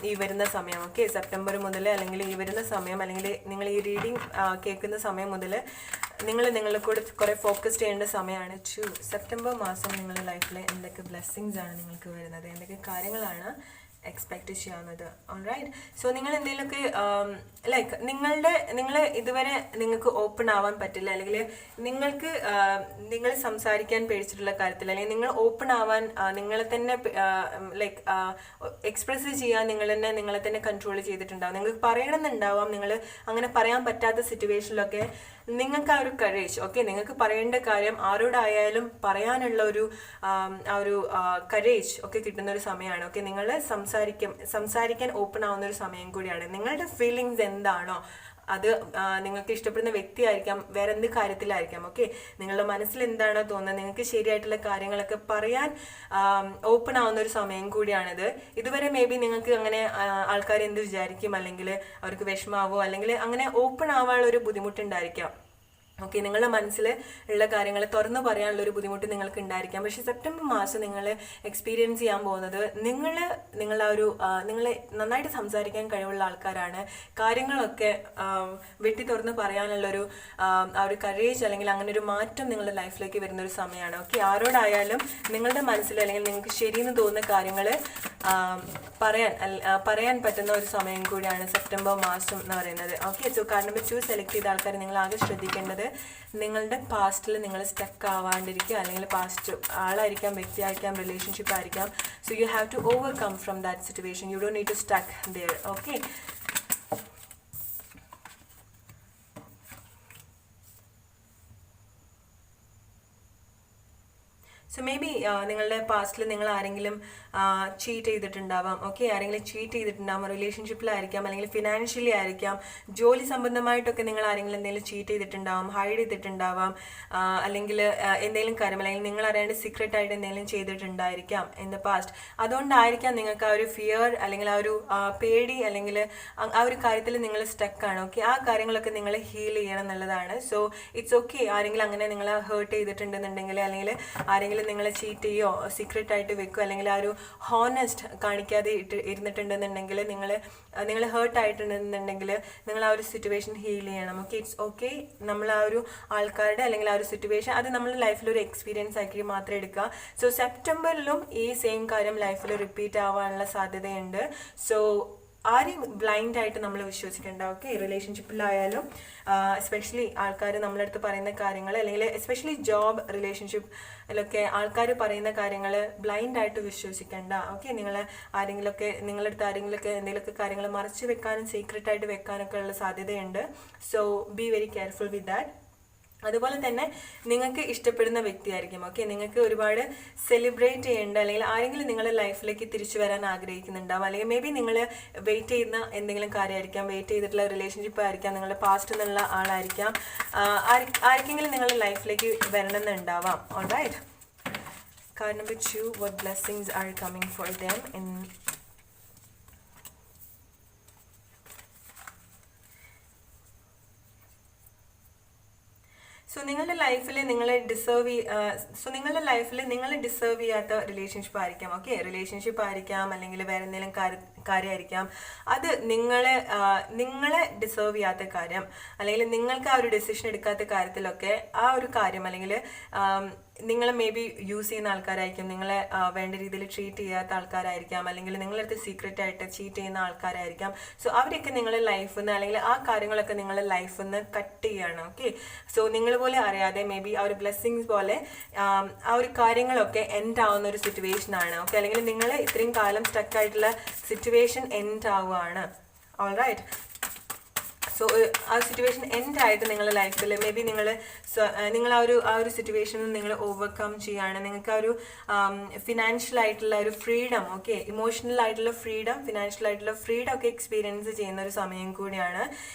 ഈ വരുന്ന സമയം. ഓക്കെ, സെപ്റ്റംബർ മുതൽ, അല്ലെങ്കിൽ ഈ വരുന്ന സമയം, അല്ലെങ്കിൽ നിങ്ങൾ ഈ റീഡിങ് കേൾക്കുന്ന സമയം മുതൽ നിങ്ങളെ കൂടെ കുറേ ഫോക്കസ് ചെയ്യേണ്ട സമയമാണ്. സെപ്റ്റംബർ മാസം നിങ്ങളുടെ ലൈഫിൽ എന്തൊക്കെ ബ്ലെസ്സിങ്സ് ആണ് നിങ്ങൾക്ക് വരുന്നത്, എന്തൊക്കെ കാര്യങ്ങളാണ് എക്സ്പെക്റ്റ് ചെയ്യാവുന്നത്. ഓൾറൈറ്റ്, സോ നിങ്ങൾ എന്തെങ്കിലുമൊക്കെ ലൈക്ക് നിങ്ങൾ ഇതുവരെ നിങ്ങൾക്ക് ഓപ്പൺ ആവാൻ പറ്റില്ല, അല്ലെങ്കിൽ നിങ്ങൾ സംസാരിക്കാൻ പേടിച്ചിട്ടുള്ള കാര്യത്തിൽ, അല്ലെങ്കിൽ നിങ്ങൾ ഓപ്പൺ ആവാൻ നിങ്ങളെ തന്നെ ലൈക്ക് എക്സ്പ്രസ് ചെയ്യാൻ നിങ്ങളെ തന്നെ കൺട്രോൾ ചെയ്തിട്ടുണ്ടാവും. നിങ്ങൾക്ക് പറയണമെന്നുണ്ടാവാം, നിങ്ങൾ അങ്ങനെ പറയാൻ പറ്റാത്ത സിറ്റുവേഷനിലൊക്കെ നിങ്ങൾക്ക് ആ ഒരു കറേജ്, ഓക്കെ, നിങ്ങൾക്ക് പറയേണ്ട കാര്യം ആരോടായാലും പറയാനുള്ള ആ ഒരു കറേജ് ഒക്കെ കിട്ടുന്ന ഒരു സമയമാണ്. ഓക്കെ, നിങ്ങൾ സംസാരിക്കാൻ ഓപ്പൺ ആവുന്ന ഒരു സമയം കൂടിയാണ്. നിങ്ങളുടെ ഫീലിങ്സ് എന്താണോ അത് നിങ്ങൾക്ക് ഇഷ്ടപ്പെടുന്ന വ്യക്തിയായിരിക്കാം, വേറെ എന്ത് കാര്യത്തിലായിരിക്കാം. ഓക്കെ, നിങ്ങളുടെ മനസ്സിൽ എന്താണോ തോന്നുന്നത്, നിങ്ങൾക്ക് ശരിയായിട്ടുള്ള കാര്യങ്ങളൊക്കെ പറയാൻ ഓപ്പൺ ആവുന്ന ഒരു സമയം കൂടിയാണിത്. ഇതുവരെ മേ ബി നിങ്ങൾക്ക് അങ്ങനെ ആൾക്കാർ എന്ത് വിചാരിക്കും, അല്ലെങ്കിൽ അവർക്ക് വിഷമാവോ, അല്ലെങ്കിൽ അങ്ങനെ ഓപ്പൺ ആവാനുള്ള ഒരു ബുദ്ധിമുട്ടുണ്ടായിരിക്കാം. ഓക്കെ, നിങ്ങളുടെ മനസ്സിൽ ഉള്ള കാര്യങ്ങൾ തുറന്നു പറയാനുള്ള ഒരു ബുദ്ധിമുട്ട് നിങ്ങൾക്ക് ഉണ്ടായിരിക്കാം. പക്ഷേ സെപ്റ്റംബർ മാസം നിങ്ങൾ എക്സ്പീരിയൻസ് ചെയ്യാൻ പോകുന്നത് നിങ്ങളെ നിങ്ങളെ നന്നായിട്ട് സംസാരിക്കാൻ കഴിവുള്ള ആൾക്കാരാണ്. കാര്യങ്ങളൊക്കെ വെട്ടി തുറന്ന് പറയാനുള്ളൊരു ഒരു കറേജ് അല്ലെങ്കിൽ അങ്ങനെ ഒരു മാറ്റം നിങ്ങളുടെ ലൈഫിലേക്ക് വരുന്നൊരു സമയമാണ്. ഓക്കെ, ആരോടായാലും നിങ്ങളുടെ മനസ്സിൽ അല്ലെങ്കിൽ നിങ്ങൾക്ക് ശരിയെന്ന് തോന്നുന്ന കാര്യങ്ങൾ പറയാൻ പറ്റുന്ന ഒരു സമയം കൂടിയാണ് സെപ്റ്റംബർ മാസം എന്ന് പറയുന്നത്. Okay, so card number 2 select ചെയ്ത ആൾക്കാർ നിങ്ങൾ ആകെ ശ്രദ്ധിക്കേണ്ടത് നിങ്ങളുടെ പാസ്റ്റിൽ നിങ്ങൾ സ്റ്റക്ക് ആവാണ്ടിരിക്കുക. അല്ലെങ്കിൽ പാസ്റ്റ് ആളായിരിക്കാം, വ്യക്തിയായിരിക്കാം, റിലേഷൻഷിപ്പ് ആയിരിക്കാം. So you have to overcome from that situation. You don't need to stuck there. Okay, so maybe നിങ്ങളുടെ പാസ്റ്റിൽ നിങ്ങൾ ആരെങ്കിലും ചീറ്റ് ചെയ്തിട്ടുണ്ടാവാം. ഓക്കെ, ആരെങ്കിലും ചീറ്റ് ചെയ്തിട്ടുണ്ടാവാം, റിലേഷൻഷിപ്പിലായിരിക്കാം, അല്ലെങ്കിൽ ഫിനാൻഷ്യലി ആയിരിക്കാം, ജോലി സംബന്ധമായിട്ടൊക്കെ നിങ്ങൾ ആരെങ്കിലും എന്തെങ്കിലും ചീറ്റ് ചെയ്തിട്ടുണ്ടാവാം, ഹൈഡ് ചെയ്തിട്ടുണ്ടാവാം, അല്ലെങ്കിൽ എന്തെങ്കിലും കാര്യം അല്ലെങ്കിൽ നിങ്ങൾ അറിയാണ്ട് സീക്രട്ട് ആയിട്ട് എന്തെങ്കിലും ചെയ്തിട്ടുണ്ടായിരിക്കാം ഇൻ ദ പാസ്റ്റ്. അതുകൊണ്ടായിരിക്കാം നിങ്ങൾക്ക് ആ ഒരു ഫിയർ അല്ലെങ്കിൽ ആ ഒരു പേടി അല്ലെങ്കിൽ ആ ഒരു കാര്യത്തിൽ നിങ്ങൾ സ്റ്റക്കാണ്. ഓക്കെ, ആ കാര്യങ്ങളൊക്കെ നിങ്ങൾ ഹീൽ ചെയ്യണം എന്നുള്ളതാണ്. So it's okay. ആരെങ്കിലും അങ്ങനെ നിങ്ങളെ ഹേർട്ട് ചെയ്തിട്ടുണ്ടെന്നുണ്ടെങ്കിൽ അല്ലെങ്കിൽ ആരെങ്കിലും നിങ്ങളെ ചീറ്റ് ചെയ്യോ സീക്രട്ട് ആയിട്ട് വെക്കുക അല്ലെങ്കിൽ ആ ഒരു ഹോണസ്റ്റ് കാണിക്കാതെ ഇരുന്നിട്ടുണ്ടെന്നുണ്ടെങ്കിൽ നിങ്ങൾ ഹേർട്ട് ആയിട്ടുണ്ടെന്നുണ്ടെങ്കിൽ നിങ്ങൾ ആ ഒരു സിറ്റുവേഷൻ ഹീൽ ചെയ്യണം. Okay, it's okay. നമ്മൾ ആ ഒരു ആൾക്കാരുടെ അല്ലെങ്കിൽ ആ ഒരു സിറ്റുവേഷൻ അത് നമ്മുടെ ലൈഫിൽ ഒരു എക്സ്പീരിയൻസ് ആക്കി മാത്രം എടുക്കുക. സോ സെപ്റ്റംബറിലും ഈ സെയിം കാര്യം ലൈഫിൽ റിപ്പീറ്റ് ആവാനുള്ള സാധ്യതയുണ്ട്. സോ ആരെയും ബ്ലൈൻഡ് ആയിട്ട് നമ്മൾ വിശ്വസിക്കേണ്ട. ഓക്കെ, റിലേഷൻഷിപ്പിലായാലും എസ്പെഷ്യലി ആൾക്കാർ നമ്മളടുത്ത് പറയുന്ന കാര്യങ്ങൾ അല്ലെങ്കിൽ എസ്പെഷ്യലി ജോബ് റിലേഷൻഷിപ്പിലൊക്കെ ആൾക്കാർ പറയുന്ന കാര്യങ്ങൾ ബ്ലൈൻഡ് ആയിട്ട് വിശ്വസിക്കേണ്ട. ഓക്കെ, നിങ്ങളടുത്ത് ആരെങ്കിലുമൊക്കെ എന്തെങ്കിലുമൊക്കെ കാര്യങ്ങൾ മറച്ചു വെക്കാനും സീക്രട്ട് ആയിട്ട് വെക്കാനൊക്കെ ഉള്ള സാധ്യതയുണ്ട്. So be very careful with that. അതുപോലെ തന്നെ നിങ്ങൾക്ക് ഇഷ്ടപ്പെടുന്ന വ്യക്തിയായിരിക്കും. ഓക്കെ, നിങ്ങൾക്ക് ഒരുപാട് സെലിബ്രേറ്റ് ചെയ്യേണ്ട അല്ലെങ്കിൽ ആരെങ്കിലും നിങ്ങളുടെ ലൈഫിലേക്ക് തിരിച്ചു വരാൻ ആഗ്രഹിക്കുന്നുണ്ടാവും. അല്ലെങ്കിൽ മേ ബി നിങ്ങൾ വെയിറ്റ് ചെയ്യുന്ന എന്തെങ്കിലും കാര്യമായിരിക്കാം, വെയിറ്റ് ചെയ്തിട്ടുള്ള റിലേഷൻഷിപ്പ് ആയിരിക്കാം, നിങ്ങളുടെ പാസ്റ്റ് എന്നുള്ള ആളായിരിക്കാം, ആർക്കെങ്കിലും നിങ്ങളുടെ ലൈഫിലേക്ക് വരണമെന്നുണ്ടാവാം. Alright, card number 2, what blessings are coming for them in നിങ്ങളുടെ ലൈഫിൽ നിങ്ങൾ ഡിസേർവ് ചെയ്യാത്ത റിലേഷൻഷിപ്പ് ആയിരിക്കാം. ഓക്കെ, റിലേഷൻഷിപ്പ് ആയിരിക്കാം അല്ലെങ്കിൽ വേറെ എന്തെങ്കിലും കാര്യമായിരിക്കാം. അത് നിങ്ങളെ ഡിസേർവ് ചെയ്യാത്ത കാര്യം അല്ലെങ്കിൽ നിങ്ങൾക്ക് ആ ഒരു ഡെസിഷൻ എടുക്കാത്ത കാര്യത്തിലൊക്കെ ആ ഒരു കാര്യം അല്ലെങ്കിൽ നിങ്ങളെ മേ ബി യൂസ് ചെയ്യുന്ന ആൾക്കാരായിരിക്കും, നിങ്ങളെ വേണ്ട രീതിയിൽ ട്രീറ്റ് ചെയ്യാത്ത ആൾക്കാരായിരിക്കാം, അല്ലെങ്കിൽ നിങ്ങളടുത്ത് സീക്രട്ട് ആയിട്ട് ചീറ്റ് ചെയ്യുന്ന ആൾക്കാരായിരിക്കാം. സോ അവരൊക്കെ നിങ്ങളുടെ ലൈഫിൽ നിന്ന് അല്ലെങ്കിൽ ആ കാര്യങ്ങളൊക്കെ നിങ്ങളുടെ ലൈഫിൽ നിന്ന് കട്ട് ചെയ്യാണ്. ഓക്കെ, സോ നിങ്ങൾ പോലെ അറിയാതെ മേ ബി ആ ഒരു ബ്ലെസ്സിങ്സ് പോലെ ആ ഒരു കാര്യങ്ങളൊക്കെ എൻഡ് ആവുന്ന ഒരു സിറ്റുവേഷൻ ആണ്. ഓക്കെ, അല്ലെങ്കിൽ നിങ്ങൾ ഇത്രയും കാലം സ്റ്റക്ക് ആയിട്ടുള്ള സിറ്റുവേഷൻ എൻഡ് ആവുകയാണ്. ഓൾറൈറ്റ്, സോ ആ സിറ്റുവേഷൻ എൻഡ് ആയിട്ട് നിങ്ങളുടെ ലൈഫിൽ മേ ബി നിങ്ങൾ ആ ഒരു സിറ്റുവേഷനിൽ നിങ്ങൾ ഓവർകം ചെയ്യാണ്. നിങ്ങൾക്ക് ആ ഒരു ഫിനാൻഷ്യൽ ആയിട്ടുള്ള ഒരു ഫ്രീഡം, ഓക്കെ, ഇമോഷണൽ ആയിട്ടുള്ള ഫ്രീഡം, ഫിനാൻഷ്യൽ ആയിട്ടുള്ള ഫ്രീഡം ഒക്കെ എക്സ്പീരിയൻസ് ചെയ്യുന്ന ഒരു സമയം കൂടിയാണ്.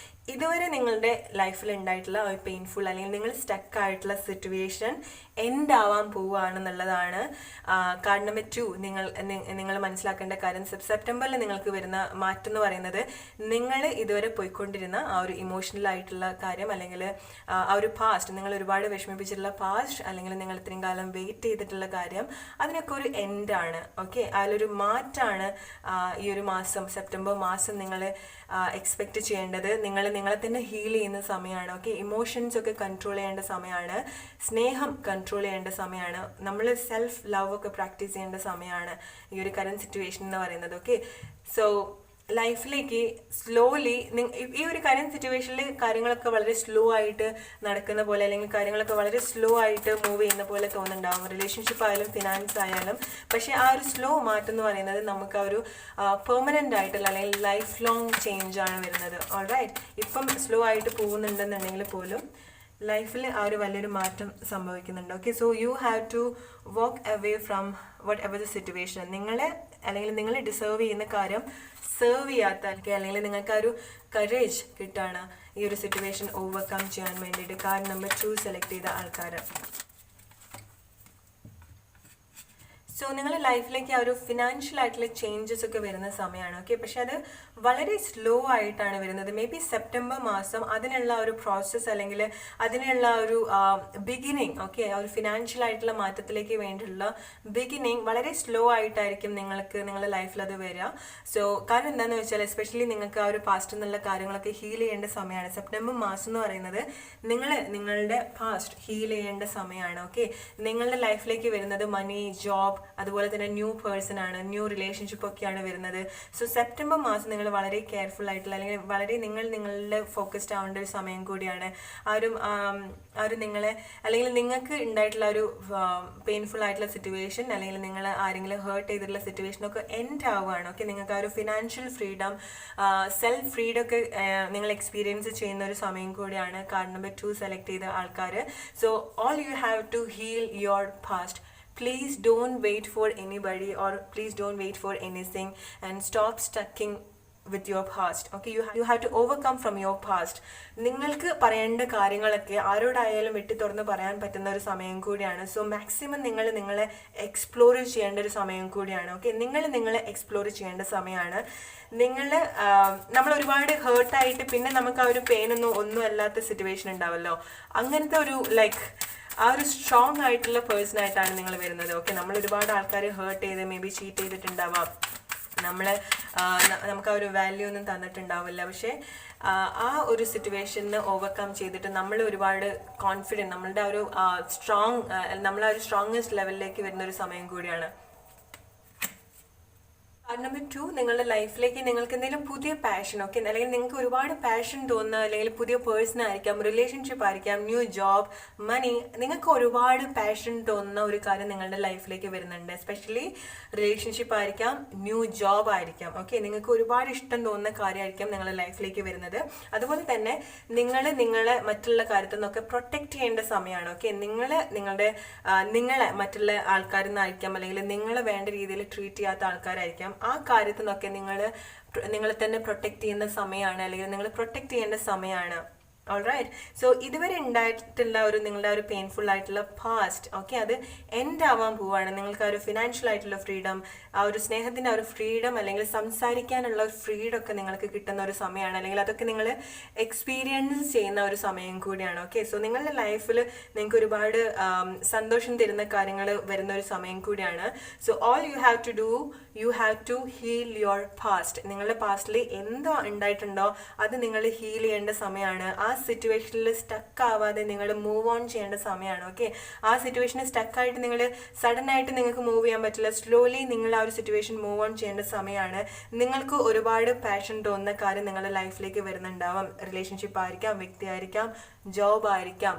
ഇതുവരെ നിങ്ങളുടെ ലൈഫിൽ ഉണ്ടായിട്ടുള്ള ഒരു പെയിൻഫുൾ അല്ലെങ്കിൽ നിങ്ങൾ സ്റ്റക്ക് ആയിട്ടുള്ള സിറ്റുവേഷൻ എൻഡ് ആവാൻ പോവുകയാണെന്നുള്ളതാണ് കാർഡ് നമ്പർ 2 നിങ്ങൾ മനസ്സിലാക്കേണ്ട കാര്യം. സെപ്റ്റംബറിൽ നിങ്ങൾക്ക് വരുന്ന മാറ്റം എന്ന് പറയുന്നത് നിങ്ങൾ ഇതുവരെ പോയിക്കൊണ്ടിരുന്ന ആ ഒരു ഇമോഷണൽ ആയിട്ടുള്ള കാര്യം അല്ലെങ്കിൽ ആ ഒരു പാസ്റ്റ്, നിങ്ങൾ ഒരുപാട് വിഷമിപ്പിച്ചിട്ടുള്ള പാസ്റ്റ് അല്ലെങ്കിൽ നിങ്ങൾ ഇത്രയും കാലം വെയിറ്റ് ചെയ്തിട്ടുള്ള കാര്യം, അതിനൊക്കെ ഒരു എൻഡാണ്. ഓക്കെ, അതിലൊരു മാറ്റമാണ് ഈ ഒരു മാസം സെപ്റ്റംബർ മാസം നിങ്ങൾ എക്സ്പെക്റ്റ് ചെയ്യേണ്ടത്. നിങ്ങളെ തന്നെ ഹീൽ ചെയ്യുന്ന സമയമാണ്. ഓക്കെ, ഇമോഷൻസ് ഒക്കെ കൺട്രോൾ ചെയ്യേണ്ട സമയമാണ്, സ്നേഹം കൺട്രോൾ ചെയ്യേണ്ട സമയമാണ്, നമ്മൾ സെൽഫ് ലവ് ഒക്കെ പ്രാക്ടീസ് ചെയ്യേണ്ട സമയമാണ് ഈ ഒരു കറന്റ് സിറ്റുവേഷൻ എന്ന് പറയുന്നത്. ഓക്കെ, സോ ലൈഫിലേക്ക് സ്ലോലി ഈ ഒരു കറന്റ് സിറ്റുവേഷനിൽ കാര്യങ്ങളൊക്കെ വളരെ സ്ലോ ആയിട്ട് നടക്കുന്ന പോലെ അല്ലെങ്കിൽ കാര്യങ്ങളൊക്കെ വളരെ സ്ലോ ആയിട്ട് മൂവ് ചെയ്യുന്ന പോലെ തോന്നുന്നുണ്ടാവും, റിലേഷൻഷിപ്പ് ആയാലും ഫിനാൻസ് ആയാലും. പക്ഷേ ആ ഒരു സ്ലോ മാറ്റം എന്ന് പറയുന്നത് നമുക്ക് ആ ഒരു പെർമനൻ്റ് ആയിട്ടുള്ള അല്ലെങ്കിൽ ലൈഫ് ലോങ് ചേഞ്ച് ആണ് വരുന്നത്. ഓൾറൈറ്റ്, ഇപ്പം സ്ലോ ആയിട്ട് പോകുന്നുണ്ടെന്നുണ്ടെങ്കിൽ പോലും ലൈഫിൽ ആ ഒരു വലിയൊരു മാറ്റം സംഭവിക്കുന്നുണ്ട്. Okay, so you have to walk away from whatever the situation. നിങ്ങൾ ഡിസേർവ് ചെയ്യുന്ന കാര്യം സെർവ് ചെയ്യാത്ത അല്ലെങ്കിൽ നിങ്ങൾക്ക് ആ ഒരു കറേജ് കിട്ടാണ് ഈ ഒരു സിറ്റുവേഷൻ ഓവർകം ചെയ്യാൻ വേണ്ടിയിട്ട് കാർഡ് നമ്പർ 2 സെലക്ട് ചെയ്ത ആൾക്കാർ. സോ നിങ്ങളുടെ ലൈഫിലേക്ക് ആ ഒരു ഫിനാൻഷ്യൽ ആയിട്ടുള്ള ചേഞ്ചസ് ഒക്കെ വരുന്ന സമയമാണ്. ഓക്കെ, പക്ഷെ അത് വളരെ സ്ലോ ആയിട്ടാണ് വരുന്നത്. മേ ബി സെപ്റ്റംബർ മാസം അതിനുള്ള ഒരു പ്രോസസ്സ് അല്ലെങ്കിൽ അതിനുള്ള ഒരു ബിഗിനിങ്, ഓക്കെ, ആ ഒരു ഫിനാൻഷ്യൽ ആയിട്ടുള്ള മാറ്റത്തിലേക്ക് വേണ്ടിയുള്ള ബിഗിനിങ് വളരെ സ്ലോ ആയിട്ടായിരിക്കും നിങ്ങളുടെ ലൈഫിൽ അത് വരിക. സോ കാരണം എന്താണെന്ന് വെച്ചാൽ എസ്പെഷ്യലി നിങ്ങൾക്ക് ആ ഒരു പാസ്റ്റ് എന്നുള്ള കാര്യങ്ങളൊക്കെ ഹീൽ ചെയ്യേണ്ട സമയമാണ്. സെപ്റ്റംബർ മാസം എന്ന് പറയുന്നത് നിങ്ങളുടെ പാസ്റ്റ് ഹീൽ ചെയ്യേണ്ട സമയമാണ്. ഓക്കെ, നിങ്ങളുടെ ലൈഫിലേക്ക് വരുന്നത് മണി, ജോബ്, അതുപോലെ തന്നെ ന്യൂ പേഴ്സൺ ആണ്, ന്യൂ റിലേഷൻഷിപ്പ് ഒക്കെയാണ് വരുന്നത്. സോ സെപ്റ്റംബർ മാസം നിങ്ങൾ വളരെ കെയർഫുൾ ആയിട്ടുള്ള അല്ലെങ്കിൽ വളരെ നിങ്ങളുടെ ഫോക്കസ്ഡ് ആവേണ്ട ഒരു സമയം കൂടിയാണ്. ആ ഒരു നിങ്ങളെ അല്ലെങ്കിൽ നിങ്ങൾക്ക് ഉണ്ടായിട്ടുള്ള ഒരു പെയിൻഫുൾ ആയിട്ടുള്ള സിറ്റുവേഷൻ അല്ലെങ്കിൽ നിങ്ങൾ ആരെങ്കിലും ഹേർട്ട് ചെയ്തിട്ടുള്ള സിറ്റുവേഷനൊക്കെ എൻഡ് ആവുകയാണ്. ഓക്കെ, നിങ്ങൾക്ക് ആ ഒരു ഫിനാൻഷ്യൽ ഫ്രീഡം, സെൽഫ് ഫ്രീഡം ഒക്കെ നിങ്ങൾ എക്സ്പീരിയൻസ് ചെയ്യുന്ന ഒരു സമയം കൂടിയാണ് കാർഡ് നമ്പർ 2 സെലക്ട് ചെയ്ത ആൾക്കാർ. So all you have to heal your past. Please don't wait for anybody or please don't wait for anything and stop stucking with your past. Okay, you have to overcome from your past. നിങ്ങൾക്ക് പറയേണ്ട കാര്യങ്ങളൊക്കെ ആരോടായാലും വെട്ടി തുറന്ന് പറയാൻ പറ്റുന്ന ഒരു സമയം കൂടിയാണ്. സോ മാക്സിമം നിങ്ങളെ എക്സ്പ്ലോർ ചെയ്യേണ്ട ഒരു സമയം കൂടിയാണ്. ഓക്കെ, നിങ്ങളെ എക്സ്പ്ലോർ ചെയ്യേണ്ട സമയമാണ്. നമ്മൾ ഒരുപാട് ഹേർട്ടായിട്ട് പിന്നെ നമുക്ക് ആ ഒരു ഒന്നും അല്ലാത്ത സിറ്റുവേഷൻ ഉണ്ടാവല്ലോ, അങ്ങനത്തെ ഒരു ആ ഒരു സ്ട്രോങ് ആയിട്ടുള്ള പേഴ്സൺ ആയിട്ടാണ് നിങ്ങൾ വരുന്നത്. ഓക്കെ, നമ്മൾ ഒരുപാട് ആൾക്കാർ ഹേർട്ട് ചെയ്ത് മേ ബി ചീറ്റ് ചെയ്തിട്ടുണ്ടാവാം, നമുക്ക് ആ ഒരു വാല്യൂ ഒന്നും തന്നിട്ടുണ്ടാവില്ല. പക്ഷേ ആ ഒരു സിറ്റുവേഷന് ഓവർകം ചെയ്തിട്ട് നമ്മൾ ഒരുപാട് കോൺഫിഡൻറ്റ്, നമ്മളുടെ ആ ഒരു നമ്മൾ ആ ഒരു സ്ട്രോങ്ങസ്റ്റ് ലെവലിലേക്ക് വരുന്ന ഒരു സമയം കൂടിയാണ്. കാർഡ് നമ്പർ 2 നിങ്ങളുടെ ലൈഫിലേക്ക് നിങ്ങൾക്ക് എന്തെങ്കിലും പുതിയ പാഷൻ, ഓക്കെ, അല്ലെങ്കിൽ നിങ്ങൾക്ക് ഒരുപാട് പാഷൻ തോന്നുന്ന അല്ലെങ്കിൽ പുതിയ പേഴ്സൺ ആയിരിക്കാം, റിലേഷൻഷിപ്പ് ആയിരിക്കാം, ന്യൂ ജോബ്, മണി, നിങ്ങൾക്ക് ഒരുപാട് പാഷൻ തോന്നുന്ന ഒരു കാര്യം നിങ്ങളുടെ ലൈഫിലേക്ക് വരുന്നുണ്ട്. എസ്പെഷ്യലി റിലേഷൻഷിപ്പ് ആയിരിക്കാം, ന്യൂ ജോബ് ആയിരിക്കാം. ഓക്കെ, നിങ്ങൾക്ക് ഒരുപാട് ഇഷ്ടം തോന്നുന്ന കാര്യമായിരിക്കാം നിങ്ങളുടെ ലൈഫിലേക്ക് വരുന്നത്. അതുപോലെ തന്നെ നിങ്ങളെ മറ്റുള്ള കാര്യത്തിൽ നിന്നൊക്കെ പ്രൊട്ടക്റ്റ് ചെയ്യേണ്ട സമയമാണ്. ഓക്കെ, നിങ്ങളെ മറ്റുള്ള ആൾക്കാരിൽ നിന്നായിരിക്കാം അല്ലെങ്കിൽ നിങ്ങളെ വേണ്ട രീതിയിൽ ട്രീറ്റ് ചെയ്യാത്ത ആൾക്കാരായിരിക്കാം. ആ കാര്യത്തിൽ നിന്നൊക്കെ നിങ്ങളെ തന്നെ പ്രൊട്ടക്റ്റ് ചെയ്യുന്ന സമയമാണ് അല്ലെങ്കിൽ നിങ്ങൾ പ്രൊട്ടക്റ്റ് ചെയ്യേണ്ട സമയമാണ്. ഓൾറൈറ്റ്, സോ ഇതുവരെ ഉണ്ടായിട്ടുള്ള നിങ്ങളുടെ ഒരു പെയിൻഫുൾ ആയിട്ടുള്ള പാസ്റ്റ്, ഓക്കെ, അത് എൻഡ് ആവാൻ പോവാണ്. നിങ്ങൾക്ക് ആ ഒരു ഫിനാൻഷ്യൽ ആയിട്ടുള്ള ഫ്രീഡം, ആ ഒരു സ്നേഹത്തിൻ്റെ ആ ഒരു ഫ്രീഡം അല്ലെങ്കിൽ സംസാരിക്കാനുള്ള ഒരു ഫ്രീഡം ഒക്കെ നിങ്ങൾക്ക് കിട്ടുന്ന ഒരു സമയമാണ്, അല്ലെങ്കിൽ അതൊക്കെ നിങ്ങൾ എക്സ്പീരിയൻസ് ചെയ്യുന്ന ഒരു സമയം കൂടിയാണ്. ഓക്കെ, സോ നിങ്ങളുടെ ലൈഫിൽ നിങ്ങൾക്ക് ഒരുപാട് സന്തോഷം തരുന്ന കാര്യങ്ങൾ വരുന്ന ഒരു സമയം കൂടിയാണ്. So all you have to heal your past. നിങ്ങളുടെ പാസ്റ്റിൽ എന്തോ ഉണ്ടായിട്ടുണ്ടോ അത് നിങ്ങൾ ഹീൽ ചെയ്യേണ്ട സമയമാണ്. ആ സിറ്റുവേഷനിൽ സ്റ്റക്ക് ആവാതെ നിങ്ങൾ മൂവ് ഓൺ ചെയ്യേണ്ട സമയമാണ്. ഓക്കെ, ആ സിറ്റുവേഷനിൽ സ്റ്റക്കായിട്ട് നിങ്ങൾ സഡൻ ആയിട്ട് നിങ്ങൾക്ക് മൂവ് ചെയ്യാൻ പറ്റില്ല. സ്ലോലി നിങ്ങൾ ആ ഒരു സിറ്റുവേഷൻ മൂവ് ഓൺ ചെയ്യേണ്ട സമയമാണ്. നിങ്ങൾക്ക് ഒരുപാട് പാഷൻ തോന്നുന്ന കാര്യം നിങ്ങളുടെ ലൈഫിലേക്ക് വരുന്നുണ്ടാവാം. റിലേഷൻഷിപ്പ് ആയിരിക്കാം, വ്യക്തി ആയിരിക്കാം, ജോബ് ആയിരിക്കാം,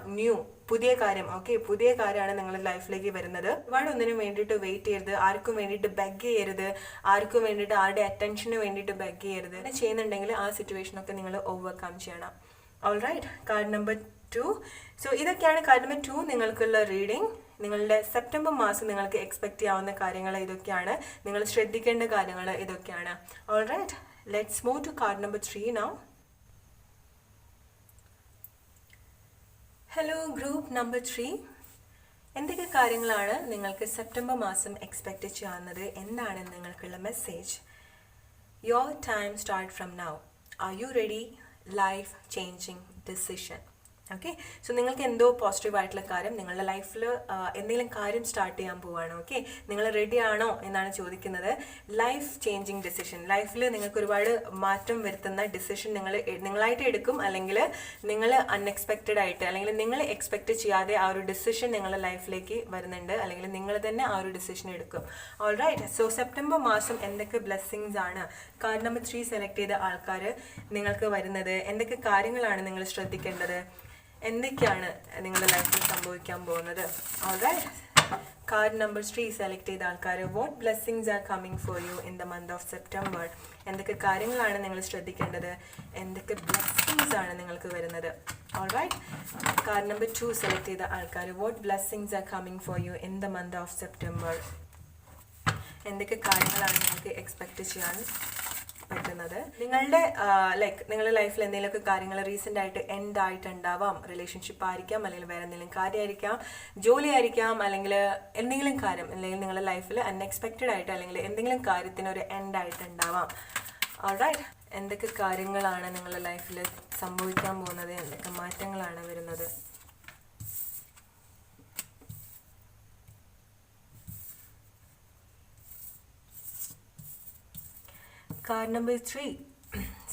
പുതിയ കാര്യം. ഓക്കെ, പുതിയ കാര്യമാണ് നിങ്ങളുടെ ലൈഫിലേക്ക് വരുന്നത്. ഒരുപാട് ഒന്നിനും വേണ്ടിയിട്ട് വെയിറ്റ് ചെയ്യരുത്, ആർക്കും വേണ്ടിയിട്ട് ബെഗ് ചെയ്യരുത്, ആർക്കും വേണ്ടിയിട്ട് ആരുടെ അറ്റൻഷന് വേണ്ടിയിട്ട് ബെഗ് ചെയ്യരുത്. അങ്ങനെ ചെയ്യുന്നുണ്ടെങ്കിൽ ആ സിറ്റുവേഷനൊക്കെ നിങ്ങൾ ഓവർകം ചെയ്യണം. Alright, card number 2. സോ ഇതൊക്കെയാണ് കാർഡ് നമ്പർ 2 നിങ്ങൾക്കുള്ള റീഡിംഗ്. നിങ്ങളുടെ സെപ്റ്റംബർ മാസം നിങ്ങൾക്ക് എക്സ്പെക്ട് ചെയ്യാവുന്ന കാര്യങ്ങൾ ഇതൊക്കെയാണ്, നിങ്ങൾ ശ്രദ്ധിക്കേണ്ട കാര്യങ്ങൾ ഇതൊക്കെയാണ്. Alright, let's move to card number 3 now. Hello group number 3, എന്തൊക്കെ കാര്യങ്ങളാണ് നിങ്ങൾക്ക് സെപ്റ്റംബർ മാസം എക്സ്പെക്റ്റ് ചെയ്യാവുന്നത്? എന്താണ് നിങ്ങൾക്കുള്ള message? Your time start from now. Are you ready? Life changing decision. Okay, so നിങ്ങൾക്ക് എന്തോ പോസിറ്റീവ് ആയിട്ടുള്ള കാര്യം നിങ്ങളുടെ ലൈഫിൽ എന്തെങ്കിലും കാര്യം സ്റ്റാർട്ട് ചെയ്യാൻ പോവുകയാണ്. ഓക്കെ, നിങ്ങൾ റെഡി ആണോ എന്നാണ് ചോദിക്കുന്നത്. ലൈഫ് ചേഞ്ചിങ് ഡിസിഷൻ, ലൈഫിൽ നിങ്ങൾക്ക് ഒരുപാട് മാറ്റം വരുത്തുന്ന ഡിസിഷൻ നിങ്ങളായിട്ട് എടുക്കും, അല്ലെങ്കിൽ നിങ്ങൾ അൺഎക്സ്പെക്റ്റഡ് ആയിട്ട് അല്ലെങ്കിൽ നിങ്ങൾ എക്സ്പെക്റ്റ് ചെയ്യാതെ ആ ഒരു ഡിസിഷൻ നിങ്ങളുടെ ലൈഫിലേക്ക് വരുന്നുണ്ട്, അല്ലെങ്കിൽ നിങ്ങൾ തന്നെ ആ ഒരു ഡിസിഷൻ എടുക്കും. ഓൾറൈറ്റ്, സോ സെപ്റ്റംബർ മാസം എന്തൊക്കെ ബ്ലെസ്സിങ്സ് ആണ് കാർഡ് നമ്പർ 3 സെലക്ട് ചെയ്ത ആൾക്കാർ നിങ്ങൾക്ക് വരുന്നത്? എന്തൊക്കെ കാര്യങ്ങളാണ് നിങ്ങൾ ശ്രദ്ധിക്കേണ്ടത്? എന്തൊക്കെയാണ് നിങ്ങളുടെ ലൈഫിൽ സംഭവിക്കാൻ പോകുന്നത്? ഓൾറൈറ്റ്, കാർഡ് നമ്പർ 3 സെലക്ട് ചെയ്ത ആൾക്കാർ, what blessings are coming for you in the month of September? എന്തൊക്കെ കാര്യങ്ങളാണ് നിങ്ങൾ ശ്രദ്ധിക്കേണ്ടത്? എന്തൊക്കെ ബ്ലെസ്സിങ്സ് ആണ് നിങ്ങൾക്ക് വരുന്നത്? ഓൾറൈറ്റ്, കാർഡ് നമ്പർ 2 സെലക്ട് ചെയ്ത ആൾക്കാർ, what blessings are coming for you in the month of September? എന്തൊക്കെ കാര്യങ്ങളാണ് നിങ്ങൾക്ക് എക്സ്പെക്റ്റ് ചെയ്യാൻ പറ്റുന്നത്. നിങ്ങളുടെ നിങ്ങളുടെ ലൈഫിൽ എന്തെങ്കിലുമൊക്കെ കാര്യങ്ങൾ റീസെൻ്റ് ആയിട്ട് എൻഡ് ആയിട്ടുണ്ടാവാം. റിലേഷൻഷിപ്പ് ആയിരിക്കാം, അല്ലെങ്കിൽ വേറെ എന്തെങ്കിലും കാര്യമായിരിക്കാം, ജോലി ആയിരിക്കാം, അല്ലെങ്കിൽ എന്തെങ്കിലും കാര്യം, അല്ലെങ്കിൽ നിങ്ങളുടെ ലൈഫിൽ അൺഎക്സ്പെക്റ്റഡ് ആയിട്ട് അല്ലെങ്കിൽ എന്തെങ്കിലും കാര്യത്തിന് ഒരു എൻഡ് ആയിട്ടുണ്ടാവാം. ഓൾറൈറ്റ്, എന്തൊക്കെ കാര്യങ്ങളാണ് നിങ്ങളുടെ ലൈഫിൽ സംഭവിക്കാൻ പോകുന്നത്, എന്തൊക്കെ മാറ്റങ്ങളാണ് വരുന്നത്? കാർഡ് നമ്പർ 3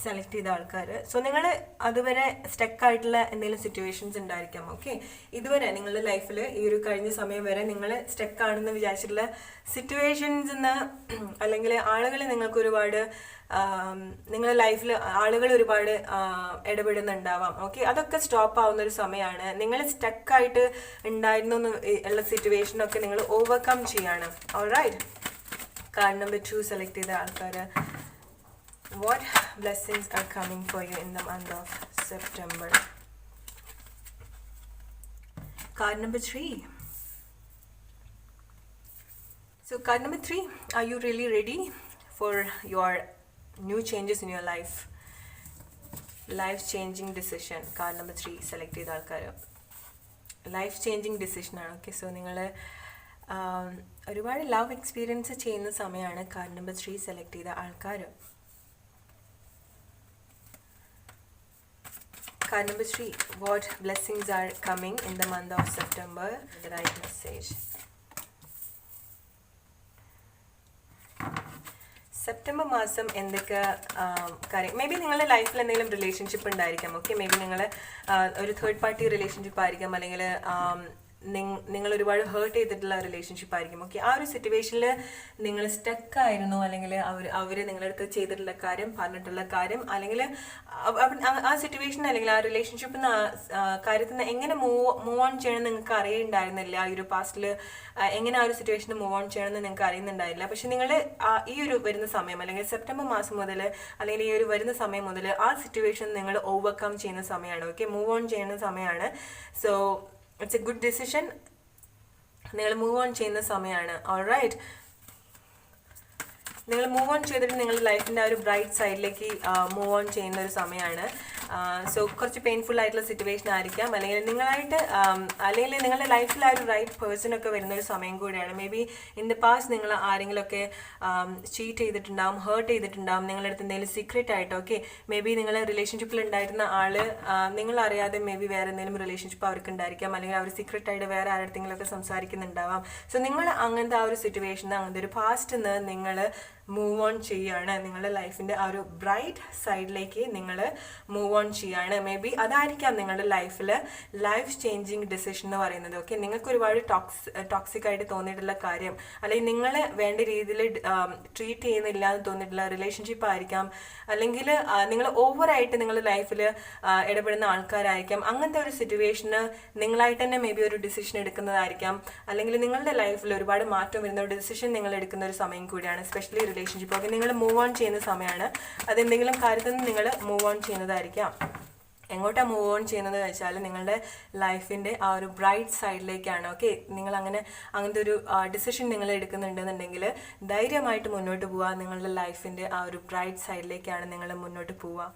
സെലക്ട് ചെയ്ത ആൾക്കാർ. സോ നിങ്ങൾ അതുവരെ സ്റ്റക്ക് ആയിട്ടുള്ള എന്തെങ്കിലും സിറ്റുവേഷൻസ് ഉണ്ടായിരിക്കാം. ഓക്കെ, ഇതുവരെ നിങ്ങളുടെ ലൈഫിൽ ഈ ഒരു കഴിഞ്ഞ സമയം വരെ നിങ്ങൾ സ്റ്റക്ക് ആണെന്ന് വിചാരിച്ചിട്ടുള്ള സിറ്റുവേഷൻസ് അല്ലെങ്കിൽ ആളുകൾ നിങ്ങൾക്ക് ഒരുപാട് നിങ്ങളുടെ ലൈഫിൽ ആളുകൾ ഒരുപാട് ഇടപെടുന്നുണ്ടാവാം. ഓക്കെ, അതൊക്കെ സ്റ്റോപ്പ് ആവുന്ന ഒരു സമയമാണ്. നിങ്ങൾ സ്റ്റക്കായിട്ട് ഉണ്ടായിരുന്നു ഉള്ള സിറ്റുവേഷനൊക്കെ നിങ്ങൾ ഓവർകം ചെയ്യാണ്. ഓൾറൈറ്റ്, കാർഡ് നമ്പർ 2 സെലക്ട് ചെയ്ത ആൾക്കാർ, what blessings are coming for you in the month of September? Card number 3. So card number 3, are you really ready for your new changes in your life? Life changing decision. Card number 3 select ചെയ്ത ആൾക്കാർ life changing ഡിസിഷനാണ്. Okay, so നിങ്ങൾ ഒരുപാട് love experience ചെയ്യുന്ന സമയമാണ് card number 3 select ചെയ്ത ആൾക്കാർ. Card number 3, what blessings are coming in the month of September? The right message. September മാസം എന്തൊക്കെ കാര്യം, മേ ബി നിങ്ങളുടെ ലൈഫിൽ എന്തെങ്കിലും റിലേഷൻഷിപ്പ് ഉണ്ടായിരിക്കാം. ഓക്കെ, മേ ബി നിങ്ങൾ ഒരു തേർഡ് പാർട്ടി റിലേഷൻഷിപ്പ് ആയിരിക്കാം, അല്ലെങ്കിൽ നിങ്ങൾ ഒരുപാട് ഹേർട്ട് ചെയ്തിട്ടുള്ള റിലേഷൻഷിപ്പ് ആയിരിക്കും. ഓക്കെ, ആ ഒരു സിറ്റുവേഷനിൽ നിങ്ങൾ സ്റ്റക്കായിരുന്നു, അല്ലെങ്കിൽ അവർ നിങ്ങളുടെ അടുത്ത് ചെയ്തിട്ടുള്ള കാര്യം, പറഞ്ഞിട്ടുള്ള കാര്യം, അല്ലെങ്കിൽ ആ സിറ്റുവേഷൻ അല്ലെങ്കിൽ ആ റിലേഷൻഷിപ്പിൽ നിന്ന് കാര്യത്തിൽ നിന്ന് എങ്ങനെ മൂവ് ഓൺ ചെയ്യണം നിങ്ങൾക്ക് അറിയുന്നുണ്ടായിരുന്നില്ല. ഈ ഒരു പാസ്റ്റിൽ എങ്ങനെ ആ ഒരു സിറ്റുവേഷന് മൂവ് ഓൺ ചെയ്യണമെന്ന് നിങ്ങൾക്ക് അറിയുന്നുണ്ടായില്ല. പക്ഷെ നിങ്ങൾ ഈ ഒരു വരുന്ന സമയം, അല്ലെങ്കിൽ സെപ്റ്റംബർ മാസം മുതൽ, അല്ലെങ്കിൽ ഈ ഒരു വരുന്ന സമയം മുതൽ ആ സിറ്റുവേഷൻ നിങ്ങൾ ഓവർകം ചെയ്യുന്ന സമയമാണ്. ഓക്കെ, മൂവ് ഓൺ ചെയ്യുന്ന സമയമാണ്. So it's A good decision. നിങ്ങൾ മൂവ് ഓൺ ചെയ്യുന്ന സമയമാണ്. ഓൾറൈറ്റ്, നിങ്ങൾ മൂവ് ഓൺ ചെയ്തിട്ട് നിങ്ങളുടെ ലൈഫിൻ്റെ ആ ഒരു ബ്രൈറ്റ് സൈഡിലേക്ക് മൂവ് ഓൺ ചെയ്യുന്ന ഒരു സമയമാണ്. സോ കുറച്ച് പെയിൻഫുൾ ആയിട്ടുള്ള സിറ്റുവേഷൻ ആയിരിക്കാം, അല്ലെങ്കിൽ അല്ലെങ്കിൽ നിങ്ങളുടെ ലൈഫിൽ ആ ഒരു റൈറ്റ് പേഴ്സണൊക്കെ വരുന്ന ഒരു സമയം കൂടിയാണ്. May be in the past നിങ്ങൾ ആരെങ്കിലുമൊക്കെ ചീറ്റ് ചെയ്തിട്ടുണ്ടാവും, ഹേർട്ട് ചെയ്തിട്ടുണ്ടാവും, നിങ്ങളുടെ അടുത്ത് എന്തെങ്കിലും സീക്രട്ട് ആയിട്ട്. ഓക്കെ, മേ ബി നിങ്ങൾ റിലേഷൻഷിപ്പിൽ ഉണ്ടായിരുന്ന ആള് നിങ്ങൾ അറിയാതെ മേ ബി വേറെ എന്തെങ്കിലും റിലേഷൻഷിപ്പ് അവർക്ക് ഉണ്ടായിരിക്കാം, അല്ലെങ്കിൽ അവർ സീക്രട്ട് ആയിട്ട് വേറെ ആരുടെങ്കിലുമൊക്കെ സംസാരിക്കുന്നുണ്ടാവാം. സോ നിങ്ങൾ അങ്ങനത്തെ ആ ഒരു സിറ്റുവേഷൻ, അങ്ങനത്തെ ഒരു പാസ്റ്റിൽ നിന്ന് നിങ്ങൾ മൂവ് ഓൺ ചെയ്യാണ്. നിങ്ങളുടെ ലൈഫിൻ്റെ ആ ഒരു ബ്രൈറ്റ് സൈഡിലേക്ക് നിങ്ങൾ മൂവ് ഓൺ ചെയ്യാണ്. മേ ബി അതായിരിക്കാം നിങ്ങളുടെ ലൈഫിൽ ലൈഫ് ചേഞ്ചിങ് ഡിസിഷൻ എന്ന് പറയുന്നത്. ഓക്കെ, നിങ്ങൾക്ക് ഒരുപാട് ടോക്സിക് ആയിട്ട് തോന്നിയിട്ടുള്ള കാര്യം, അല്ലെങ്കിൽ നിങ്ങളെ വേണ്ട രീതിയിൽ ട്രീറ്റ് ചെയ്യുന്നില്ല എന്ന് തോന്നിയിട്ടുള്ള റിലേഷൻഷിപ്പ് ആയിരിക്കാം, അല്ലെങ്കിൽ നിങ്ങൾ ഓവറായിട്ട് നിങ്ങളുടെ ലൈഫിൽ ഇടപെടുന്ന ആൾക്കാരായിരിക്കാം. അങ്ങനത്തെ ഒരു സിറ്റുവേഷന് നിങ്ങളായിട്ട് തന്നെ മേ ബി ഒരു ഡിസിഷൻ എടുക്കുന്നതായിരിക്കാം, അല്ലെങ്കിൽ നിങ്ങളുടെ ലൈഫിൽ ഒരുപാട് മാറ്റം വരുന്ന ഒരു ഡിസിഷൻ നിങ്ങൾ എടുക്കുന്ന ഒരു സമയം കൂടിയാണ്. Especially relationship. ഓക്കെ, നിങ്ങൾ മൂവ് ഓൺ ചെയ്യുന്ന സമയമാണ്. അതെന്തെങ്കിലും കാര്യത്തിൽ നിന്ന് നിങ്ങൾ മൂവ് ഓൺ ചെയ്യുന്നതായിരിക്കാം. എങ്ങോട്ടാണ് മൂവ് ഓൺ ചെയ്യുന്നത് വെച്ചാൽ നിങ്ങളുടെ ലൈഫിൻ്റെ ആ ഒരു ബ്രൈറ്റ് സൈഡിലേക്കാണ്. ഓക്കെ, നിങ്ങൾ അങ്ങനത്തെ ഒരു ഡിസിഷൻ നിങ്ങൾ എടുക്കുന്നുണ്ടെന്നുണ്ടെങ്കിൽ ധൈര്യമായിട്ട് മുന്നോട്ട് പോവുക. നിങ്ങളുടെ ലൈഫിൻ്റെ ആ ഒരു ബ്രൈറ്റ് സൈഡിലേക്കാണ് നിങ്ങൾ മുന്നോട്ട് പോവുക.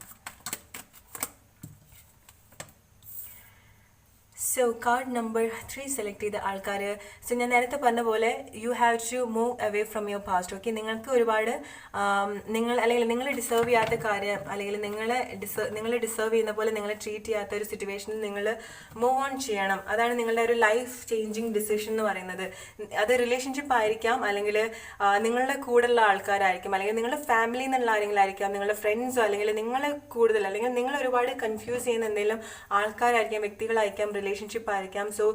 സോ കാർഡ് നമ്പർ 3 സെലക്ട് ചെയ്ത ആൾക്കാർ, സോ ഞാൻ നേരത്തെ പറഞ്ഞ പോലെ you have to move away from your past. Okay, നിങ്ങൾക്ക് ഒരുപാട് അല്ലെങ്കിൽ നിങ്ങൾ ഡിസേർവ് ചെയ്യാത്ത കാര്യം, അല്ലെങ്കിൽ നിങ്ങൾ ഡിസേർവ് ചെയ്യുന്ന പോലെ നിങ്ങളെ ട്രീറ്റ് ചെയ്യാത്ത ഒരു സിറ്റുവേഷനിൽ നിങ്ങൾ മൂവ് ഓൺ ചെയ്യണം. അതാണ് നിങ്ങളുടെ ഒരു ലൈഫ് ചേഞ്ചിങ് ഡിസിഷൻ എന്ന് പറയുന്നത്. അത് റിലേഷൻഷിപ്പ് ആയിരിക്കാം, അല്ലെങ്കിൽ നിങ്ങളുടെ കൂടെയുള്ള ആൾക്കാരായിരിക്കും, അല്ലെങ്കിൽ നിങ്ങളുടെ ഫാമിലിയിൽ നിന്നുള്ള ആരെങ്കിലും ആയിരിക്കാം, നിങ്ങളുടെ ഫ്രണ്ട്സോ, അല്ലെങ്കിൽ നിങ്ങളെ കൂടുതൽ, അല്ലെങ്കിൽ നിങ്ങൾ ഒരുപാട് കൺഫ്യൂസ് ചെയ്യുന്ന എന്തെങ്കിലും ആൾക്കാരായിരിക്കാം, വ്യക്തികളായിരിക്കാം, റിലേഷൻഷിപ്പ് ആയിരിക്കാം. So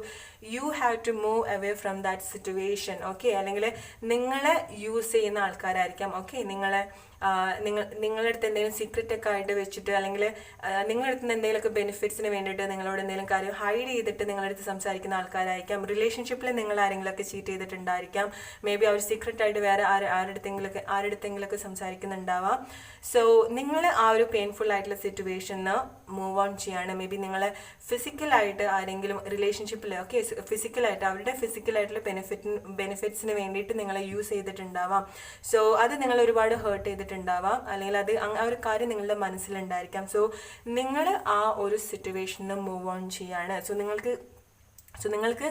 you have to move away from that situation. Okay, അല്ലെങ്കിൽ നിങ്ങളെ യൂസ് ചെയ്യുന്ന ആൾക്കാരായിരിക്കാം. ഓക്കെ, നിങ്ങളുടെ അടുത്ത് എന്തെങ്കിലും സീക്രറ്റ് ഒക്കെ ആയിട്ട് വെച്ചിട്ട്, അല്ലെങ്കിൽ നിങ്ങളുടെ അടുത്ത് നിന്ന് എന്തെങ്കിലുമൊക്കെ ബെനിഫിറ്റ്സിന് വേണ്ടിയിട്ട് നിങ്ങളോട് എന്തെങ്കിലും കാര്യം ഹൈഡ് ചെയ്തിട്ട് നിങ്ങളുടെ അടുത്ത് സംസാരിക്കുന്ന ആൾക്കാരായിരിക്കാം. റിലേഷൻഷിപ്പിൽ നിങ്ങൾ ആരെങ്കിലുമൊക്കെ ചീറ്റ് ചെയ്തിട്ടുണ്ടായിരിക്കാം. മേ ബി അവർ സീക്രട്ട് ആയിട്ട് വേറെ ആരുടെത്തെങ്കിലൊക്കെ സംസാരിക്കുന്നുണ്ടാവാം. സോ നിങ്ങൾ ആ ഒരു പെയിൻഫുൾ ആയിട്ടുള്ള സിറ്റുവേഷന് മൂവ് ഓൺ ചെയ്യാണ്. മേ ബി നിങ്ങൾ ഫിസിക്കലായിട്ട് ആരെങ്കിലും റിലേഷൻഷിപ്പിൽ, ഓക്കെ, ഫിസിക്കലായിട്ട് അവരുടെ ഫിസിക്കലായിട്ടുള്ള ബെനിഫിറ്റ്സിന് വേണ്ടിയിട്ട് നിങ്ങളെ യൂസ് ചെയ്തിട്ടുണ്ടാവാം. സോ അത് നിങ്ങൾ ഒരുപാട് ഹേർട്ട് ചെയ്തിട്ടുണ്ടാവാം, അല്ലെങ്കിൽ അത് ആ ഒരു കാര്യം നിങ്ങളുടെ മനസ്സിലുണ്ടായിരിക്കാം. സോ നിങ്ങൾ ആ ഒരു സിറ്റുവേഷനിൽ മൂവ് ഓൺ ചെയ്യാണ്. സോ നിങ്ങൾക്ക്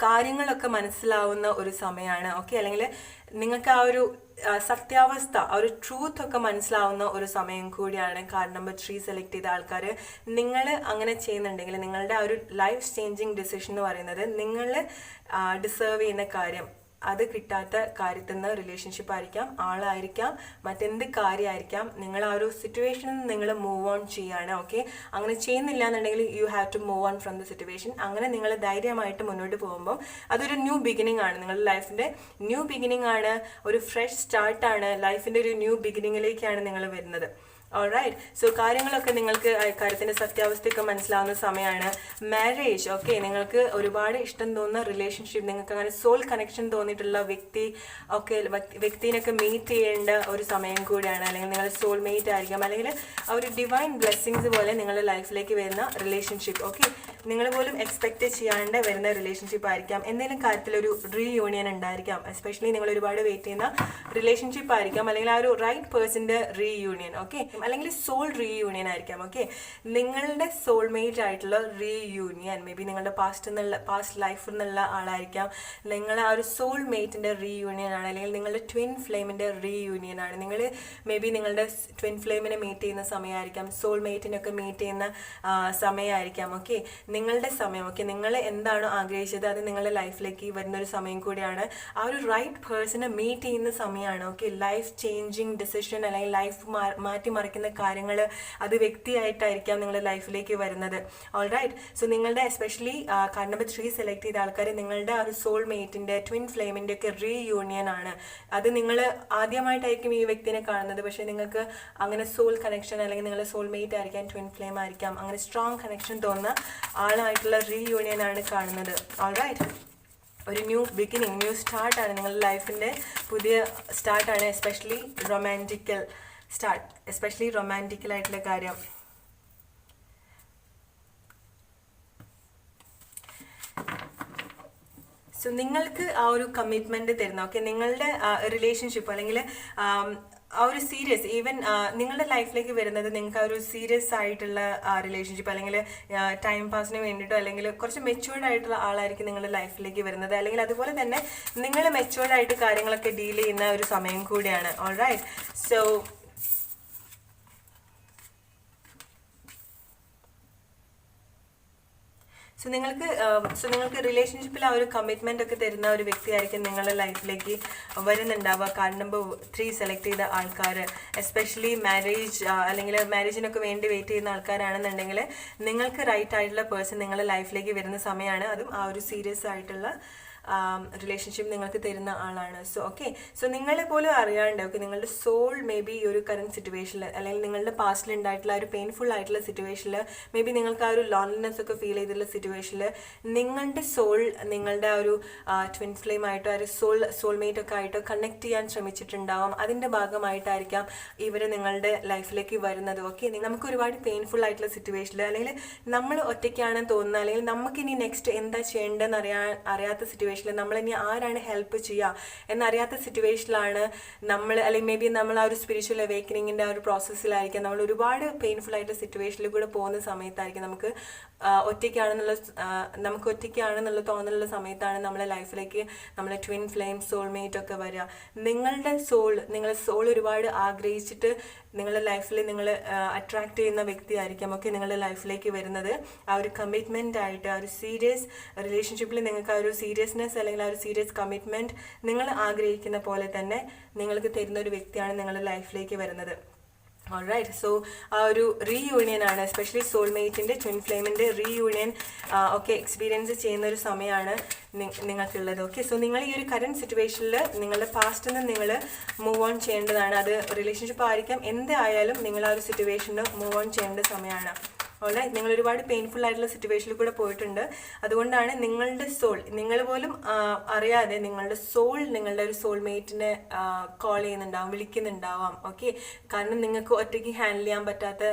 കാര്യങ്ങളൊക്കെ മനസ്സിലാവുന്ന ഒരു സമയമാണ്. ഓക്കെ, അല്ലെങ്കിൽ നിങ്ങൾക്ക് ആ ഒരു സത്യാവസ്ഥ, ആ ഒരു ട്രൂത്ത് ഒക്കെ മനസ്സിലാവുന്ന ഒരു സമയം കൂടിയാണ് കാർഡ് നമ്പർ 3 സെലക്ട് ചെയ്ത ആൾക്കാർ. നിങ്ങൾ അങ്ങനെ ചെയ്യുന്നുണ്ടെങ്കിൽ നിങ്ങളുടെ ആ ഒരു ലൈഫ് ചേഞ്ചിങ് ഡിസിഷൻ എന്ന് പറയുന്നത് നിങ്ങൾ ഡിസേർവ് ചെയ്യുന്ന കാര്യം, അത് കിട്ടാത്ത കാര്യത്തിൽ നിന്ന് റിലേഷൻഷിപ്പ് ആയിരിക്കാം, ആളായിരിക്കാം, മറ്റെന്ത് കാര്യമായിരിക്കാം, നിങ്ങൾ ആ ഒരു സിറ്റുവേഷനിൽ നിന്ന് നിങ്ങൾ മൂവ് ഓൺ ചെയ്യാണ്. ഓക്കെ, അങ്ങനെ ചെയ്യുന്നില്ല എന്നുണ്ടെങ്കിൽ you have to move on from the situation. അങ്ങനെ നിങ്ങൾ ധൈര്യമായിട്ട് മുന്നോട്ട് പോകുമ്പോൾ അതൊരു ന്യൂ ബിഗിനിങ് ആണ്, നിങ്ങളുടെ ലൈഫിൻ്റെ ന്യൂ ബിഗിനിങ് ആണ്, ഒരു ഫ്രഷ് സ്റ്റാർട്ടാണ്, ലൈഫിൻ്റെ ഒരു ന്യൂ ബിഗിനിങ്ങിലേക്കാണ് നിങ്ങൾ വരുന്നത്. ഓൾറൈറ്റ്, സോ കാര്യങ്ങളൊക്കെ നിങ്ങൾക്ക് കാര്യത്തിൻ്റെ സത്യാവസ്ഥയൊക്കെ മനസ്സിലാവുന്ന സമയമാണ്. മാരേജ്, ഓക്കെ, നിങ്ങൾക്ക് ഒരുപാട് ഇഷ്ടം തോന്നുന്ന റിലേഷൻഷിപ്പ്, നിങ്ങൾക്ക് അങ്ങനെ സോൾ കണക്ഷൻ തോന്നിയിട്ടുള്ള വ്യക്തിനൊക്കെ മീറ്റ് ചെയ്യേണ്ട ഒരു സമയം കൂടിയാണ്. അല്ലെങ്കിൽ നിങ്ങൾ സോൾ മേറ്റ് ആയിരിക്കാം, അല്ലെങ്കിൽ ആ ഒരു ഡിവൈൻ ബ്ലെസ്സിങ്സ് പോലെ നിങ്ങളുടെ ലൈഫിലേക്ക് വരുന്ന റിലേഷൻഷിപ്പ്. ഓക്കെ, നിങ്ങൾ പോലും എക്സ്പെക്റ്റ് ചെയ്യാണ്ട് വരുന്ന റിലേഷൻഷിപ്പ് ആയിരിക്കാം. എന്തെങ്കിലും കാര്യത്തിലൊരു റീയൂണിയൻ ഉണ്ടായിരിക്കാം, എസ്പെഷ്യലി നിങ്ങൾ ഒരുപാട് വെയിറ്റ് ചെയ്യുന്ന റിലേഷൻഷിപ്പ് ആയിരിക്കാം, അല്ലെങ്കിൽ ആ ഒരു റൈറ്റ് പേഴ്സൻ്റെ റീയൂണിയൻ. ഓക്കെ, അല്ലെങ്കിൽ സോൾ റീയൂണിയൻ ആയിരിക്കാം. ഓക്കെ, നിങ്ങളുടെ സോൾമേറ്റ് ആയിട്ടുള്ള റീയൂണിയൻ, മേ ബി നിങ്ങളുടെ പാസ്റ്റ് ലൈഫിൽ നിന്നുള്ള ആളായിരിക്കാം, നിങ്ങൾ ആ ഒരു സോൾമേറ്റിൻ്റെ റീയൂണിയൻ ആണ്, അല്ലെങ്കിൽ നിങ്ങളുടെ ട്വിൻ ഫ്ലെയിമിൻ്റെ റീയൂണിയൻ ആണ്. നിങ്ങൾ മേ ബി നിങ്ങളുടെ ട്വിൻ ഫ്ലെയിമിനെ മീറ്റ് ചെയ്യുന്ന സമയമായിരിക്കാം, സോൾമേറ്റിനൊക്കെ മീറ്റ് ചെയ്യുന്ന സമയമായിരിക്കാം. ഓക്കെ, നിങ്ങളുടെ സമയം. ഓക്കെ, നിങ്ങൾ എന്താണോ ആഗ്രഹിച്ചത് അത് നിങ്ങളുടെ ലൈഫിലേക്ക് വരുന്നൊരു സമയം കൂടിയാണ്. ആ ഒരു റൈറ്റ് പേഴ്സണെ മീറ്റ് ചെയ്യുന്ന സമയമാണ്. ഓക്കെ, ലൈഫ് ചേഞ്ചിങ് ഡിസിഷൻ, അല്ലെങ്കിൽ ലൈഫ് മാറ്റിമറിക്കുന്ന കാര്യങ്ങൾ, അത് വ്യക്തിയായിട്ടായിരിക്കാം നിങ്ങളുടെ ലൈഫിലേക്ക് വരുന്നത്. ഓൾറൈറ്റ്, സോ നിങ്ങളുടെ എസ്പെഷ്യലി കാർഡ് നമ്പർ 3 സെലക്ട് ചെയ്ത ആൾക്കാർ നിങ്ങളുടെ ആ ഒരു സോൾമേറ്റിൻ്റെ ട്വിൻ ഫ്ലെയിമിൻ്റെ ഒക്കെ റീയൂണിയൻ ആണ്. അത് നിങ്ങൾ ആദ്യമായിട്ടായിരിക്കും ഈ വ്യക്തിനെ കാണുന്നത്, പക്ഷേ നിങ്ങൾക്ക് അങ്ങനെ സോൾ കണക്ഷൻ, അല്ലെങ്കിൽ നിങ്ങളുടെ സോൾമേറ്റ് ആയിരിക്കാം, ട്വിൻ ഫ്ലെയിം ആയിരിക്കാം, അങ്ങനെ സ്ട്രോങ് കണക്ഷൻ തോന്നുന്ന ആളായിട്ടുള്ള റീയൂണിയൻ ആണ് കാണുന്നത്. ഓൾറൈറ്റ്, ഒരു ന്യൂ ബിഗിനിങ്, ന്യൂ സ്റ്റാർട്ടാണ്, നിങ്ങളുടെ ലൈഫിൻ്റെ പുതിയ സ്റ്റാർട്ടാണ്, എസ്പെഷ്യലി റൊമാൻറ്റിക്കലായിട്ടുള്ള കാര്യം. സോ നിങ്ങൾക്ക് ആ ഒരു കമ്മിറ്റ്മെൻറ്റ് തരുന്ന, ഓക്കെ, നിങ്ങളുടെ റിലേഷൻഷിപ്പ് അല്ലെങ്കിൽ ആ ഒരു സീരിയസ്, ഈവൻ നിങ്ങളുടെ ലൈഫിലേക്ക് വരുന്നത് നിങ്ങൾക്ക് ആ ഒരു സീരിയസ് ആയിട്ടുള്ള റിലേഷൻഷിപ്പ്, അല്ലെങ്കിൽ ടൈം പാസിന് വേണ്ടിയിട്ടോ, അല്ലെങ്കിൽ കുറച്ച് മെച്യൂർഡ് ആയിട്ടുള്ള ആളായിരിക്കും നിങ്ങളുടെ ലൈഫിലേക്ക് വരുന്നത്, അല്ലെങ്കിൽ അതുപോലെ തന്നെ നിങ്ങൾ മെച്യൂർഡ് ആയിട്ട് കാര്യങ്ങളൊക്കെ ഡീൽ ചെയ്യുന്ന ഒരു സമയം കൂടിയാണ്. ഓൾറൈറ്റ്, സോ നിങ്ങൾക്ക് റിലേഷൻഷിപ്പിൽ ആ ഒരു കമ്മിറ്റ്മെൻ്റ് ഒക്കെ തരുന്ന ഒരു വ്യക്തിയായിരിക്കും നിങ്ങളുടെ ലൈഫിലേക്ക് വരുന്നുണ്ടാവുക. കാർഡ് നമ്പർ 3 സെലക്ട് ചെയ്ത ആൾക്കാർ, എസ്പെഷ്യലി മാരേജ്, അല്ലെങ്കിൽ മാരേജിനൊക്കെ വേണ്ടി വെയിറ്റ് ചെയ്യുന്ന ആൾക്കാരാണെന്നുണ്ടെങ്കിൽ നിങ്ങൾക്ക് റൈറ്റ് ആയിട്ടുള്ള പേഴ്സൺ നിങ്ങളുടെ ലൈഫിലേക്ക് വരുന്ന സമയമാണ്. അതും ആ ഒരു സീരിയസ് ആയിട്ടുള്ള റിലേഷൻഷിപ്പ് നിങ്ങൾക്ക് തരുന്ന ആളാണ്. സോ ഓക്കെ, സോ നിങ്ങളെ പോലും അറിയാണ്ട്, ഓക്കെ, നിങ്ങളുടെ സോൾ മേ ബി ഈ ഒരു കറൻറ്റ് സിറ്റുവേഷനിൽ, അല്ലെങ്കിൽ നിങ്ങളുടെ പാസ്റ്റിൽ ഉണ്ടായിട്ടുള്ള ഒരു പെയിൻഫുൾ ആയിട്ടുള്ള സിറ്റുവേഷനിൽ, മേ ബി നിങ്ങൾക്ക് ആ ഒരു ലോൺലിനെസ് ഒക്കെ ഫീൽ ചെയ്തിട്ടുള്ള സിറ്റുവേഷനിൽ നിങ്ങളുടെ സോൾ നിങ്ങളുടെ ആ ഒരു ട്വിൻ ഫ്ലെയിം ആയിട്ടോ ആ ഒരു സോൾമേറ്റ് ഒക്കെ ആയിട്ടോ കണക്ട് ചെയ്യാൻ ശ്രമിച്ചിട്ടുണ്ടാവും. അതിൻ്റെ ഭാഗമായിട്ടായിരിക്കാം ഇവർ നിങ്ങളുടെ ലൈഫിലേക്ക് വരുന്നത്. ഓക്കെ, നമുക്ക് ഒരുപാട് പെയിൻഫുൾ ആയിട്ടുള്ള സിറ്റുവേഷനിൽ, അല്ലെങ്കിൽ നമ്മൾ ഒറ്റയ്ക്കാണെന്ന് തോന്നുന്നത്, അല്ലെങ്കിൽ നമുക്കിനി നെക്സ്റ്റ് എന്താ ചെയ്യേണ്ടതെന്ന് അറിയാത്ത സിറ്റുവേഷൻ, നമ്മളിനി ആരാണ് ഹെൽപ്പ് ചെയ്യുക എന്നറിയാത്ത സിറ്റുവേഷനിലാണ് നമ്മൾ, അല്ലെങ്കിൽ മേ ബി നമ്മൾ ആ ഒരു സ്പിരിച്വൽ അവേക്കനിങ്ങിൻ്റെ ആ ഒരു പ്രോസസ്സിലായിരിക്കാം, നമ്മൾ ഒരുപാട് പെയിൻഫുൾ ആയിട്ട് സിറ്റുവേഷനിൽ കൂടെ പോകുന്ന സമയത്തായിരിക്കും നമുക്ക് ഒറ്റയ്ക്കാണെന്നുള്ള തോന്നലുള്ള സമയത്താണ് നമ്മളെ ലൈഫിലേക്ക് നമ്മളെ ട്വിൻ ഫ്ലെയിം സോൾമേറ്റ് ഒക്കെ വരിക. നിങ്ങളുടെ സോൾ ഒരുപാട് ആഗ്രഹിച്ചിട്ട് നിങ്ങളുടെ ലൈഫിൽ നിങ്ങൾ അട്രാക്ട് ചെയ്യുന്ന വ്യക്തിയായിരിക്കാം ഒക്കെ നിങ്ങളുടെ ലൈഫിലേക്ക് വരുന്നത്. ആ ഒരു കമ്മിറ്റ്മെൻ്റ് ആയിട്ട്, ആ ഒരു സീരിയസ് റിലേഷൻഷിപ്പിൽ നിങ്ങൾക്ക് ആ ഒരു സീരിയസ്നെസ്, അല്ലെങ്കിൽ ആ ഒരു സീരിയസ് കമ്മിറ്റ്മെൻറ്റ് നിങ്ങൾ ആഗ്രഹിക്കുന്ന പോലെ തന്നെ നിങ്ങൾക്ക് തരുന്ന ഒരു വ്യക്തിയാണ് നിങ്ങളുടെ ലൈഫിലേക്ക് വരുന്നത്. ഓൾറൈറ്റ്, സോ ആ ഒരു റീയൂണിയൻ ആണ്, എസ്പെഷ്യലി സോൾമേറ്റിൻ്റെ ട്വിൻ ഫ്ലെയിമിൻ്റെ റീയൂണിയൻ ഒക്കെ എക്സ്പീരിയൻസ് ചെയ്യുന്ന ഒരു സമയമാണ് നിങ്ങൾക്കുള്ളത്. ഓക്കെ, സോ നിങ്ങൾ ഈ ഒരു കറൻറ്റ് സിറ്റുവേഷനിൽ നിങ്ങളുടെ പാസ്റ്റിൽ നിന്ന് നിങ്ങൾ മൂവ് ഓൺ ചെയ്യേണ്ടതാണ്. അത് റിലേഷൻഷിപ്പ് ആയിരിക്കാം, എന്തായാലും നിങ്ങൾ ആ ഒരു സിറ്റുവേഷനിൽ മൂവ് ഓൺ ചെയ്യേണ്ട സമയമാണ്. ഓൾറൈറ്റ്, നിങ്ങൾ ഒരുപാട് പെയിൻഫുൾ ആയിട്ടുള്ള സിറ്റുവേഷനിൽ കൂടെ പോയിട്ടുണ്ട്. അതുകൊണ്ടാണ് നിങ്ങളുടെ സോൾ, നിങ്ങൾ പോലും അറിയാതെ നിങ്ങളുടെ സോൾ നിങ്ങളുടെ ഒരു സോൾമേറ്റിനെ കോൾ ചെയ്യുന്നുണ്ടാവും, വിളിക്കുന്നുണ്ടാവാം. ഓക്കെ, കാരണം നിങ്ങൾക്ക് ഒറ്റയ്ക്ക് ഹാൻഡിൽ ചെയ്യാൻ പറ്റാത്ത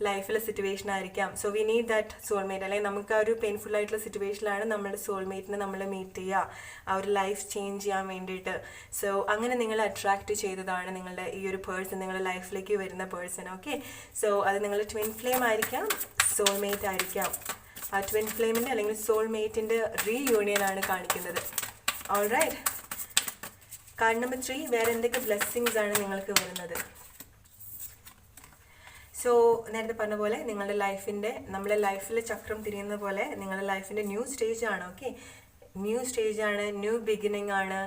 ലൈഫിലെ സിറ്റുവേഷൻ ആയിരിക്കാം. So we need that soulmate. അല്ലെങ്കിൽ നമുക്ക് ആ ഒരു പെയിൻഫുൾ ആയിട്ടുള്ള സിറ്റുവേഷനിലാണ് നമ്മുടെ സോൾമേറ്റിനെ നമ്മൾ മീറ്റ് ചെയ്യുക, ആ ഒരു ലൈഫ് ചേഞ്ച് ചെയ്യാൻ വേണ്ടിയിട്ട്. സോ അങ്ങനെ നിങ്ങൾ അട്രാക്റ്റ് ചെയ്തതാണ് നിങ്ങളുടെ ഈ ഒരു പേഴ്സൺ, നിങ്ങളുടെ ലൈഫിലേക്ക് വരുന്ന പേഴ്സൺ. ഓക്കെ, സോ അത് നിങ്ങളുടെ ട്വിൻ ഫ്ലെയിം ആയിരിക്കാം, സോൾമേറ്റ് ആയിരിക്കാം. ആ ട്വിൻ ഫ്ലെയിമിൻ്റെ അല്ലെങ്കിൽ സോൾമേറ്റിൻ്റെ റീയൂണിയൻ ആണ് കാണിക്കുന്നത്. ഓൾറൈറ്റ്, കാർഡ് നമ്പർ 3, വേറെ എന്തൊക്കെ ബ്ലെസ്സിങ്സ് ആണ് നിങ്ങൾക്ക് വരുന്നത്? സോ നേരത്തെ പറഞ്ഞ പോലെ നിങ്ങളുടെ ലൈഫിൻ്റെ, നമ്മുടെ ലൈഫിൽ ചക്രം തിരിയുന്ന പോലെ നിങ്ങളുടെ ലൈഫിൻ്റെ ന്യൂ സ്റ്റേജ് ആണ്. ഓക്കെ, ന്യൂ സ്റ്റേജ് ആണ്, ന്യൂ ബിഗിനിങ് ആണ്,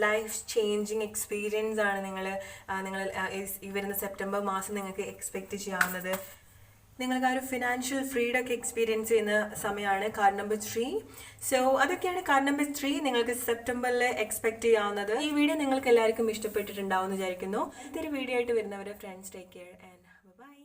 ലൈഫ് ചേഞ്ചിങ് എക്സ്പീരിയൻസ് ആണ് നിങ്ങൾ ഈ വരുന്ന സെപ്റ്റംബർ മാസം നിങ്ങൾക്ക് എക്സ്പെക്റ്റ് ചെയ്യാവുന്നത്. നിങ്ങൾക്ക് ആ ഒരു ഫിനാൻഷ്യൽ ഫ്രീഡം ഒക്കെ എക്സ്പീരിയൻസ് ചെയ്യുന്ന സമയമാണ് കാർഡ് നമ്പർ 3. സോ അതൊക്കെയാണ് കാർഡ് നമ്പർ 3 നിങ്ങൾക്ക് സെപ്റ്റംബറിൽ എക്സ്പെക്ട് ചെയ്യാവുന്നത്. ഈ വീഡിയോ നിങ്ങൾക്ക് എല്ലാവർക്കും ഇഷ്ടപ്പെട്ടിട്ടുണ്ടാവും എന്ന് വിചാരിക്കുന്നു. ഇതൊരു വീഡിയോ ആയിട്ട് വരുന്നവരെ friends, take care and by.